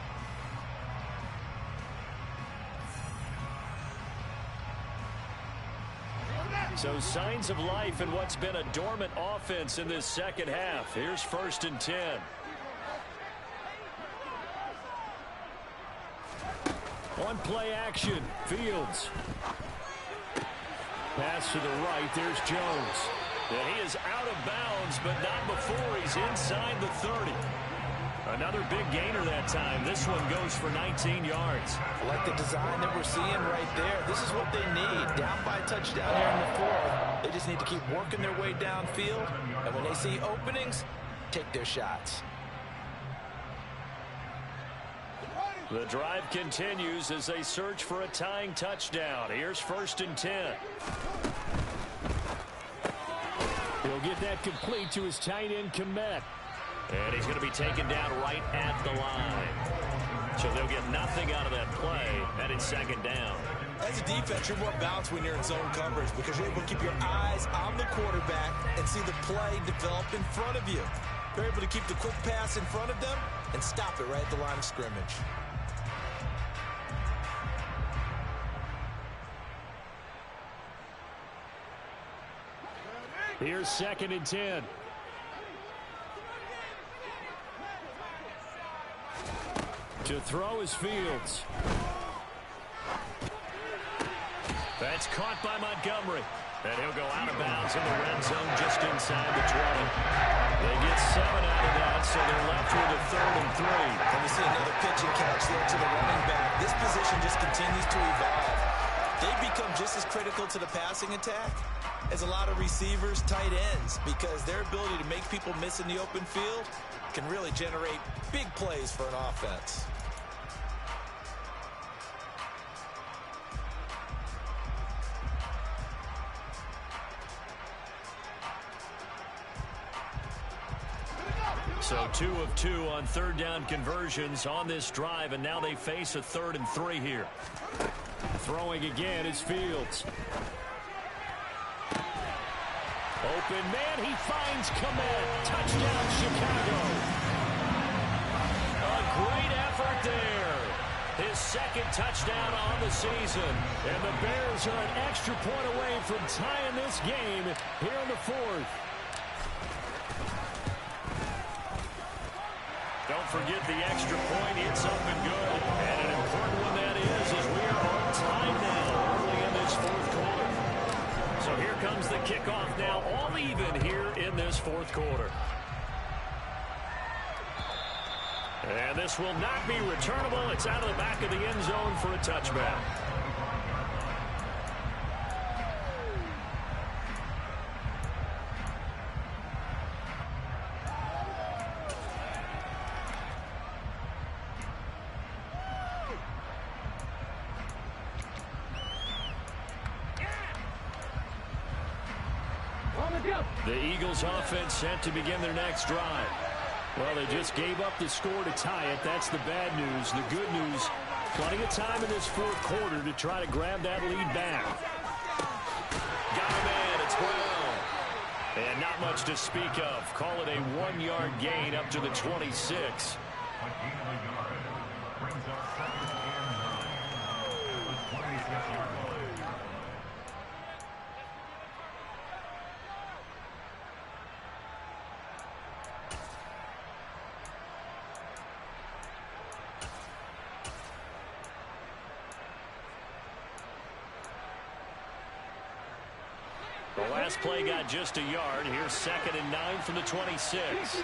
So signs of life in what's been a dormant offense in this second half. Here's 1st and 10. On play action, Fields. Pass to the right, there's Jones. And he is out of bounds, but not before he's inside the 30. Another big gainer that time. This one goes for 19 yards. I like the design that we're seeing right there. This is what they need. Down by a touchdown here in the 4th. They just need to keep working their way downfield. And when they see openings, take their shots. The drive continues as they search for a tying touchdown. Here's 1st and 10. He'll get that complete to his tight end, Komet. And he's going to be taken down right at the line. So they'll get nothing out of that play, and it's 2nd down. As a defense, you're more balanced when you're in zone coverage because you're able to keep your eyes on the quarterback and see the play develop in front of you. You're able to keep the quick pass in front of them and stop it right at the line of scrimmage. Here's 2nd and 10. To throw is Fields. That's caught by Montgomery. And he'll go out of bounds in the red zone just inside the 20. They get 7 out of that, so they're left with a 3rd and 3. And we see another pitch and catch there to the running back. This position just continues to evolve. They've become just as critical to the passing attack as a lot of receivers, tight ends, because their ability to make people miss in the open field can really generate big plays for an offense. So 2 of 2 on 3rd down conversions on this drive, and now they face a 3rd and 3 here. Throwing again is Fields. Open man, he finds Kmet. Touchdown, Chicago. A great effort there. His 2nd touchdown on the season. And the Bears are an extra point away from tying this game here in the 4th. Don't forget the extra point. It's up and good. And an important one that is, as we are on time now early in this 4th quarter. So here comes the kickoff now, all even here in this 4th quarter. And this will not be returnable. It's out of the back of the end zone for a touchback. The Eagles offense set to begin their next drive. Well, they just gave up the score to tie it. That's the bad news. The good news, plenty of time in this 4th quarter to try to grab that lead back. Got a man, it's Brown. And not much to speak of. Call it a 1-yard gain up to the 26. The last play got just a yard. Here's 2nd and 9 from the 26.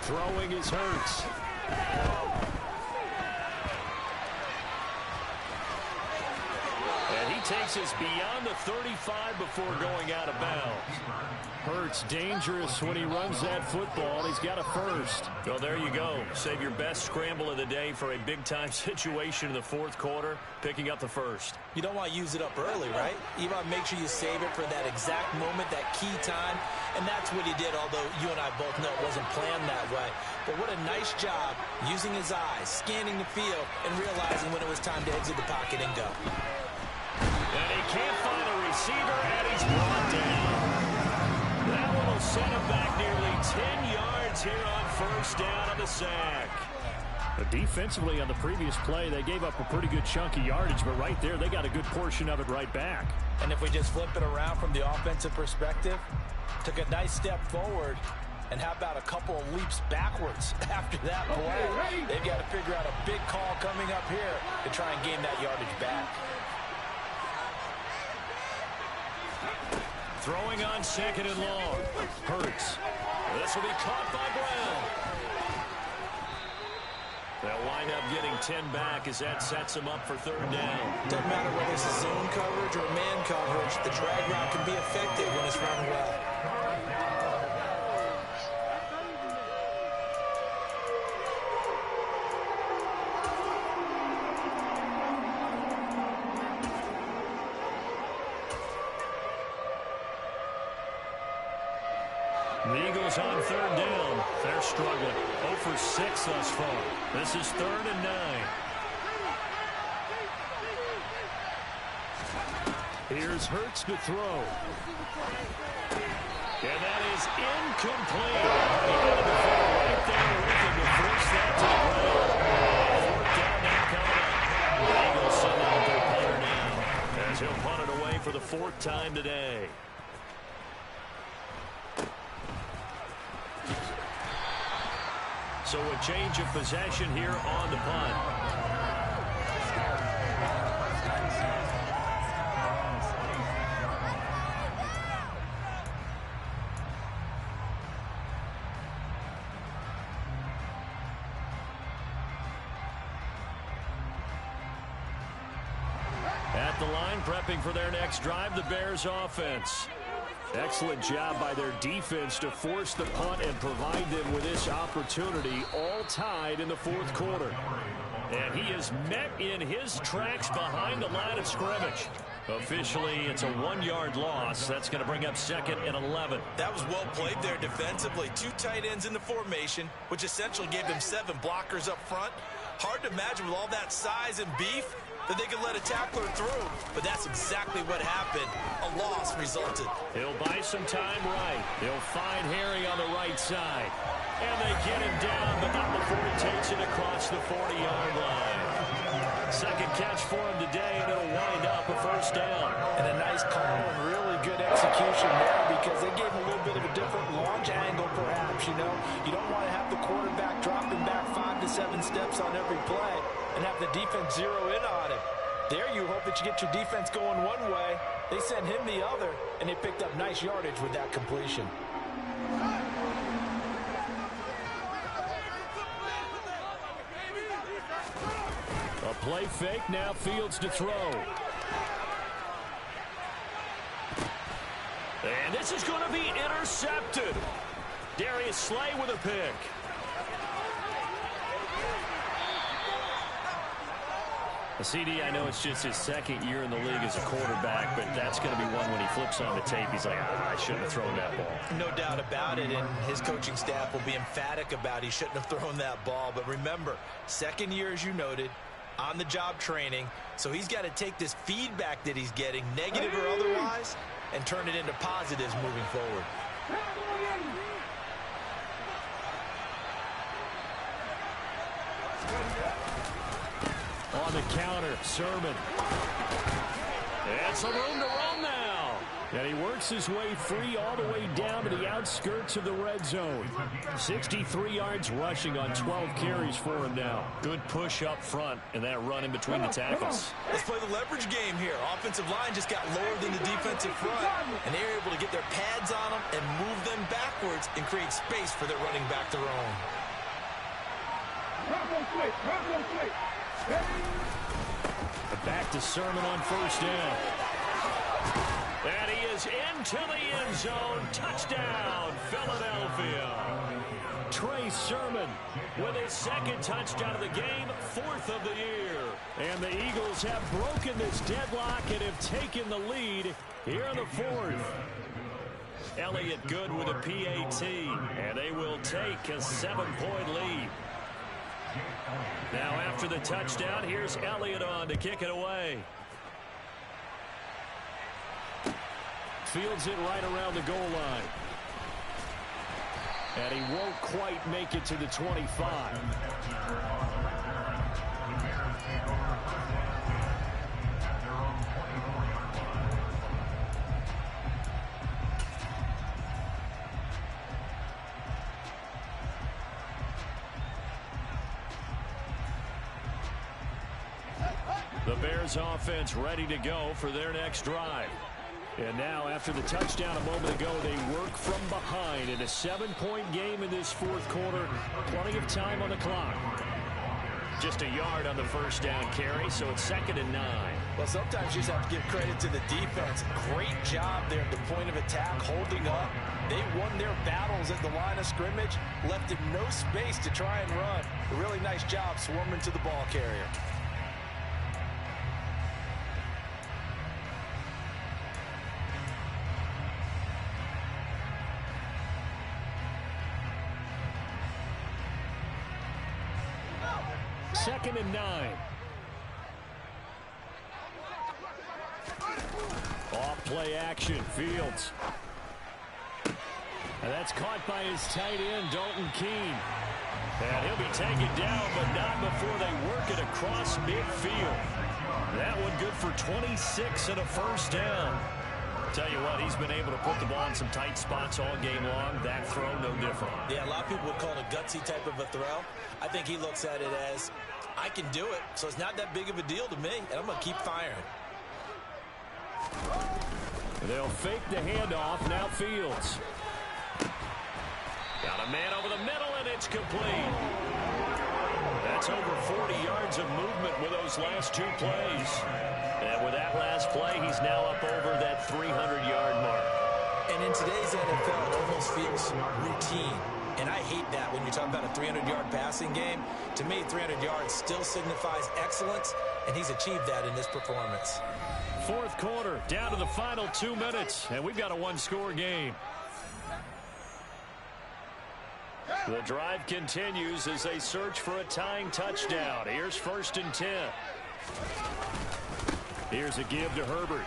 Throwing is Hurts. And he takes us beyond the 35 before going out of bounds. Hurts dangerous when he runs that football. He's got a first. Well, there you go. Save your best scramble of the day for a big-time situation in the 4th quarter, picking up the first. You don't want to use it up early, right? You want to make sure you save it for that exact moment, that key time, and that's what he did, although you and I both know it wasn't planned that way. But what a nice job using his eyes, scanning the field, and realizing when it was time to exit the pocket and go. And he can't find a receiver, and he's brought down. That one will set him back nearly 10 yards here on 1st down on the sack. But defensively on the previous play, they gave up a pretty good chunk of yardage, but right there, they got a good portion of it right back. And if we just flip it around from the offensive perspective, took a nice step forward, and how about a couple of leaps backwards after that play? They've got to figure out a big call coming up here to try and gain that yardage back. Throwing on 2nd and long. Hurts. This will be caught by Brown. They'll wind up getting 10 back as that sets him up for 3rd down. Doesn't matter whether it's a zone coverage or man coverage, the drag route can be effective when it's run well. The Eagles on 3rd down. They're struggling. 0 for 6 thus far. This is 3rd and 9. Here's Hurts to throw. And that is incomplete. He had the defender right there with him to force that to the ground. 4th down now coming up. The Eagles send out their punter now as he'll punt it away for the 4th time today. So a change of possession here on the punt. At the line, prepping for their next drive, the Bears offense. Excellent job by their defense to force the punt and provide them with this opportunity, all tied in the fourth quarter. And he is met in his tracks behind the line of scrimmage. Officially, it's a 1-yard loss. That's going to bring up second and 11. That was well played there defensively. 2 tight ends in the formation, which essentially gave them 7 blockers up front. Hard to imagine with all that size and beef that they could let a tackler through, but that's exactly what happened. A loss resulted. He'll buy some time right. He'll find Harry on the right side. And they get him down, but not before he takes it across the 40-yard line. Second catch for him today, and it'll wind up a first down. And a nice call and really good execution there because they gave him a little bit of a different launch angle perhaps, you know. You don't want to have the quarterback dropping back 5 to 7 steps on every play and have the defense zero in on him. There you hope that you get your defense going one way. They sent him the other, and they picked up nice yardage with that completion. A play fake, now Fields to throw. And this is going to be intercepted. Darius Slay with a pick. CD, I know it's just his second year in the league as a quarterback, but that's going to be one when he flips on the tape. He's like, I shouldn't have thrown that ball. No doubt about it, and his coaching staff will be emphatic about he shouldn't have thrown that ball. But remember, second year, as you noted, on-the-job training, so he's got to take this feedback that he's getting, negative or otherwise, and turn it into positives moving forward. On the counter, Sermon. And some room to run now. And he works his way free all the way down to the outskirts of the red zone. 63 yards rushing on 12 carries for him now. Good push up front and that run in between the tackles. Let's play the leverage game here. Offensive line just got lower than the defensive front, and they were able to get their pads on them and move them backwards and create space for their running back to roam. Back to Sermon on first down. And he is into the end zone. Touchdown, Philadelphia. Trey Sermon with his second touchdown of the game, 4th of the year. And the Eagles have broken this deadlock and have taken the lead here in the 4th. Elliott good with a PAT, and they will take a 7-point lead. Now after the touchdown, here's Elliott on to kick it away. Fields it right around the goal line. And he won't quite make it to the 25. The Bears offense ready to go for their next drive. And now after the touchdown a moment ago, they work from behind in a 7-point game in this 4th quarter. Plenty of time on the clock. Just a yard on the first down carry, so it's 2nd and 9. Well, sometimes you just have to give credit to the defense. Great job there at the point of attack, holding up. They won their battles at the line of scrimmage, left him no space to try and run. A really nice job swarming to the ball carrier. Second and 9. Off play action, Fields. And that's caught by his tight end, Dalton Keene. And he'll be taken down, but not before they work it across midfield. That one good for 26 and a first down. Tell you what, he's been able to put the ball in some tight spots all game long. That throw, no different. Yeah, a lot of people would call it a gutsy type of a throw. I think he looks at it as, I can do it, so it's not that big of a deal to me, and I'm going to keep firing. They'll fake the handoff. Now Fields. Got a man over the middle, and it's complete. That's over 40 yards of movement with those last two plays. And with that last play, he's now up over that 300-yard mark. And in today's NFL, it almost feels routine. And I hate that when you're talking about a 300-yard passing game. To me, 300 yards still signifies excellence, and he's achieved that in this performance. Fourth quarter, down to the final 2 minutes, and we've got a one-score game. The drive continues as they search for a tying touchdown. Here's 1st and 10. Here's a give to Herbert.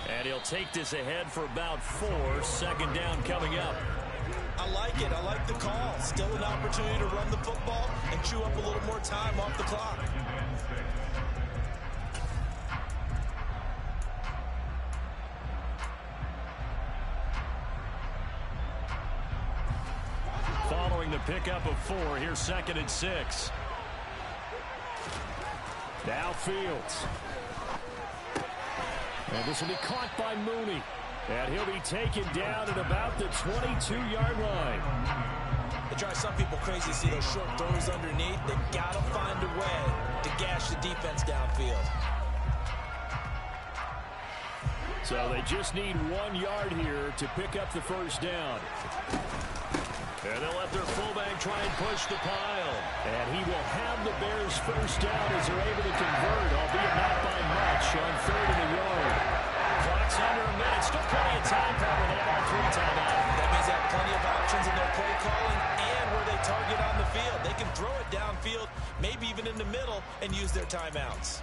And he'll take this ahead for about 4. 2nd down coming up. I like it. I like the call. Still an opportunity to run the football and chew up a little more time off the clock. Following the pickup of 4, here's 2nd and 6. Now Fields. And this will be caught by Mooney. And he'll be taken down at about the 22-yard line. It drives some people crazy to see those short throws underneath. They got to find a way to gash the defense downfield. So they just need 1 yard here to pick up the 1st down. And they'll let their fullback try and push the pile. And he will have the Bears 1st down as they're able to convert, albeit not by much, on 3rd and a yard. Clock's under a minute. Still plenty of time for them. They have all 3 timeouts. That means they have plenty of options in their play calling and where they target on the field. They can throw it downfield, maybe even in the middle, and use their timeouts.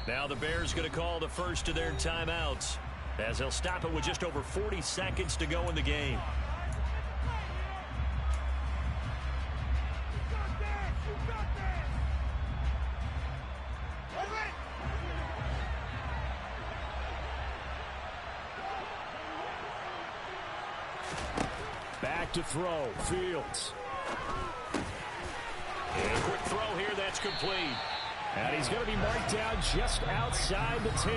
Now the Bears going to call the first of their timeouts as they'll stop it with just over 40 seconds to go in the game. Back to throw. Fields. And a quick throw here. That's complete. And he's going to be marked down just outside the 10.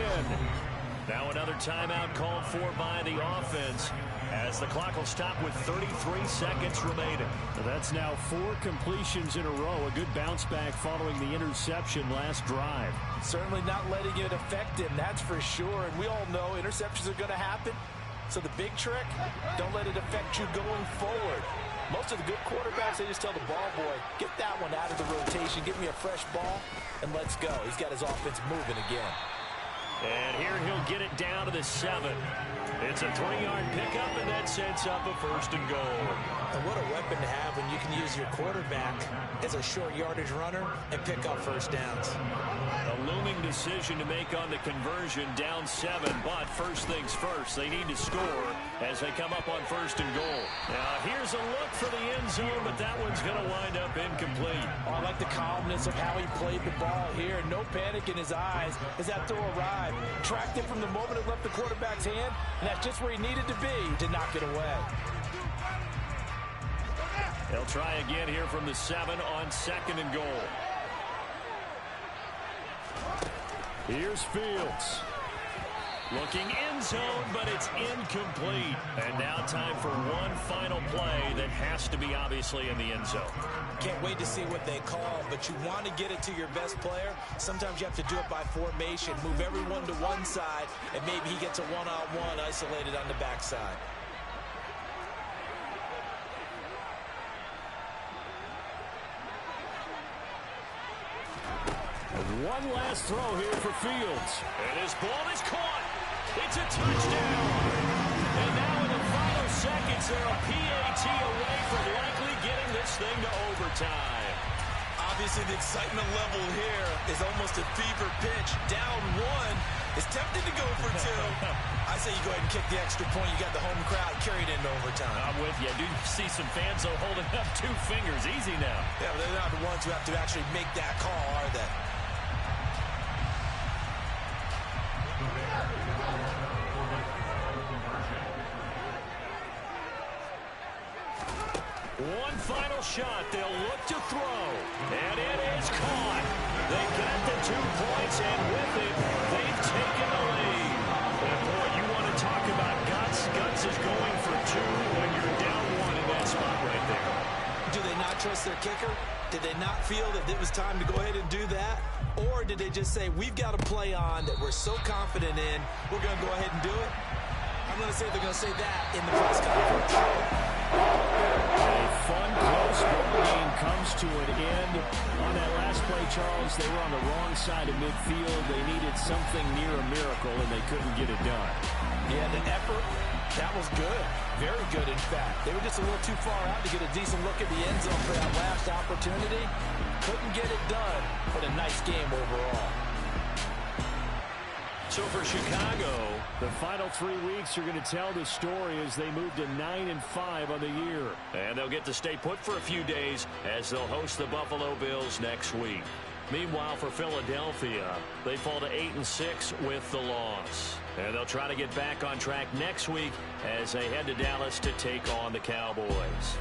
Now another timeout called for by the offense as the clock will stop with 33 seconds remaining. That's now 4 completions in a row. A good bounce back following the interception last drive. Certainly not letting it affect him, that's for sure. And we all know interceptions are going to happen. So the big trick, don't let it affect you going forward. Most of the good quarterbacks, they just tell the ball boy, get that one out of the rotation, give me a fresh ball, and let's go. He's got his offense moving again. And here he'll get it down to the 7. It's a 3-yard pickup, and that sets up a 1st and goal. And what a weapon to have when you can use your quarterback as a short yardage runner and pick up 1st downs. A looming decision to make on the conversion, down 7, but first things first, they need to score as they come up on 1st and goal. Now here's a look for the end zone, but that one's going to wind up incomplete. Oh, I like the calmness of how he played the ball here. No panic in his eyes as that throw arrived. Tracked it from the moment it left the quarterback's hand, and that's just where he needed to be to knock it away. They'll try again here from the 7 on 2nd and goal. Here's Fields. Looking end zone, but it's incomplete. And now time for one final play that has to be obviously in the end zone. Can't wait to see what they call, but you want to get it to your best player. Sometimes you have to do it by formation. Move everyone to one side, and maybe he gets a one-on-one isolated on the backside. One last throw here for Fields. And his ball is caught. It's a touchdown. And now in the final seconds, they're a PAT away from likely getting this thing to overtime. I Obviously, the excitement level here is almost a fever pitch. Down one. It's tempting to go for two. I say you go ahead and kick the extra point. You got the home crowd carried into overtime. I'm with you. I do see some fans, though, holding up 2 fingers. Easy now. Yeah, but they're not the ones who have to actually make that call, are they? One final shot. They'll look to throw. And it is caught. They get the 2 points, and with it, they've taken the lead. And boy, you want to talk about guts. Guts is going for 2 when you're down 1 in that spot right there. Do they not trust their kicker? Did they not feel that it was time to go ahead and do that? Or did they just say, we've got a play on that we're so confident in, we're going to go ahead and do it? I'm going to say they're going to say that in the press conference. A fun, close ball game comes to an end. On that last play, Charles, they were on the wrong side of midfield. They needed something near a miracle, and they couldn't get it done. Yeah, the effort, that was good. Very good, in fact. They were just a little too far out to get a decent look at the end zone for that last opportunity. Couldn't get it done, but a nice game overall. So for Chicago, the final 3 weeks are going to tell the story as they move to 9-5 on the year. And they'll get to stay put for a few days as they'll host the Buffalo Bills next week. Meanwhile, for Philadelphia, they fall to 8-6 with the loss. And they'll try to get back on track next week as they head to Dallas to take on the Cowboys.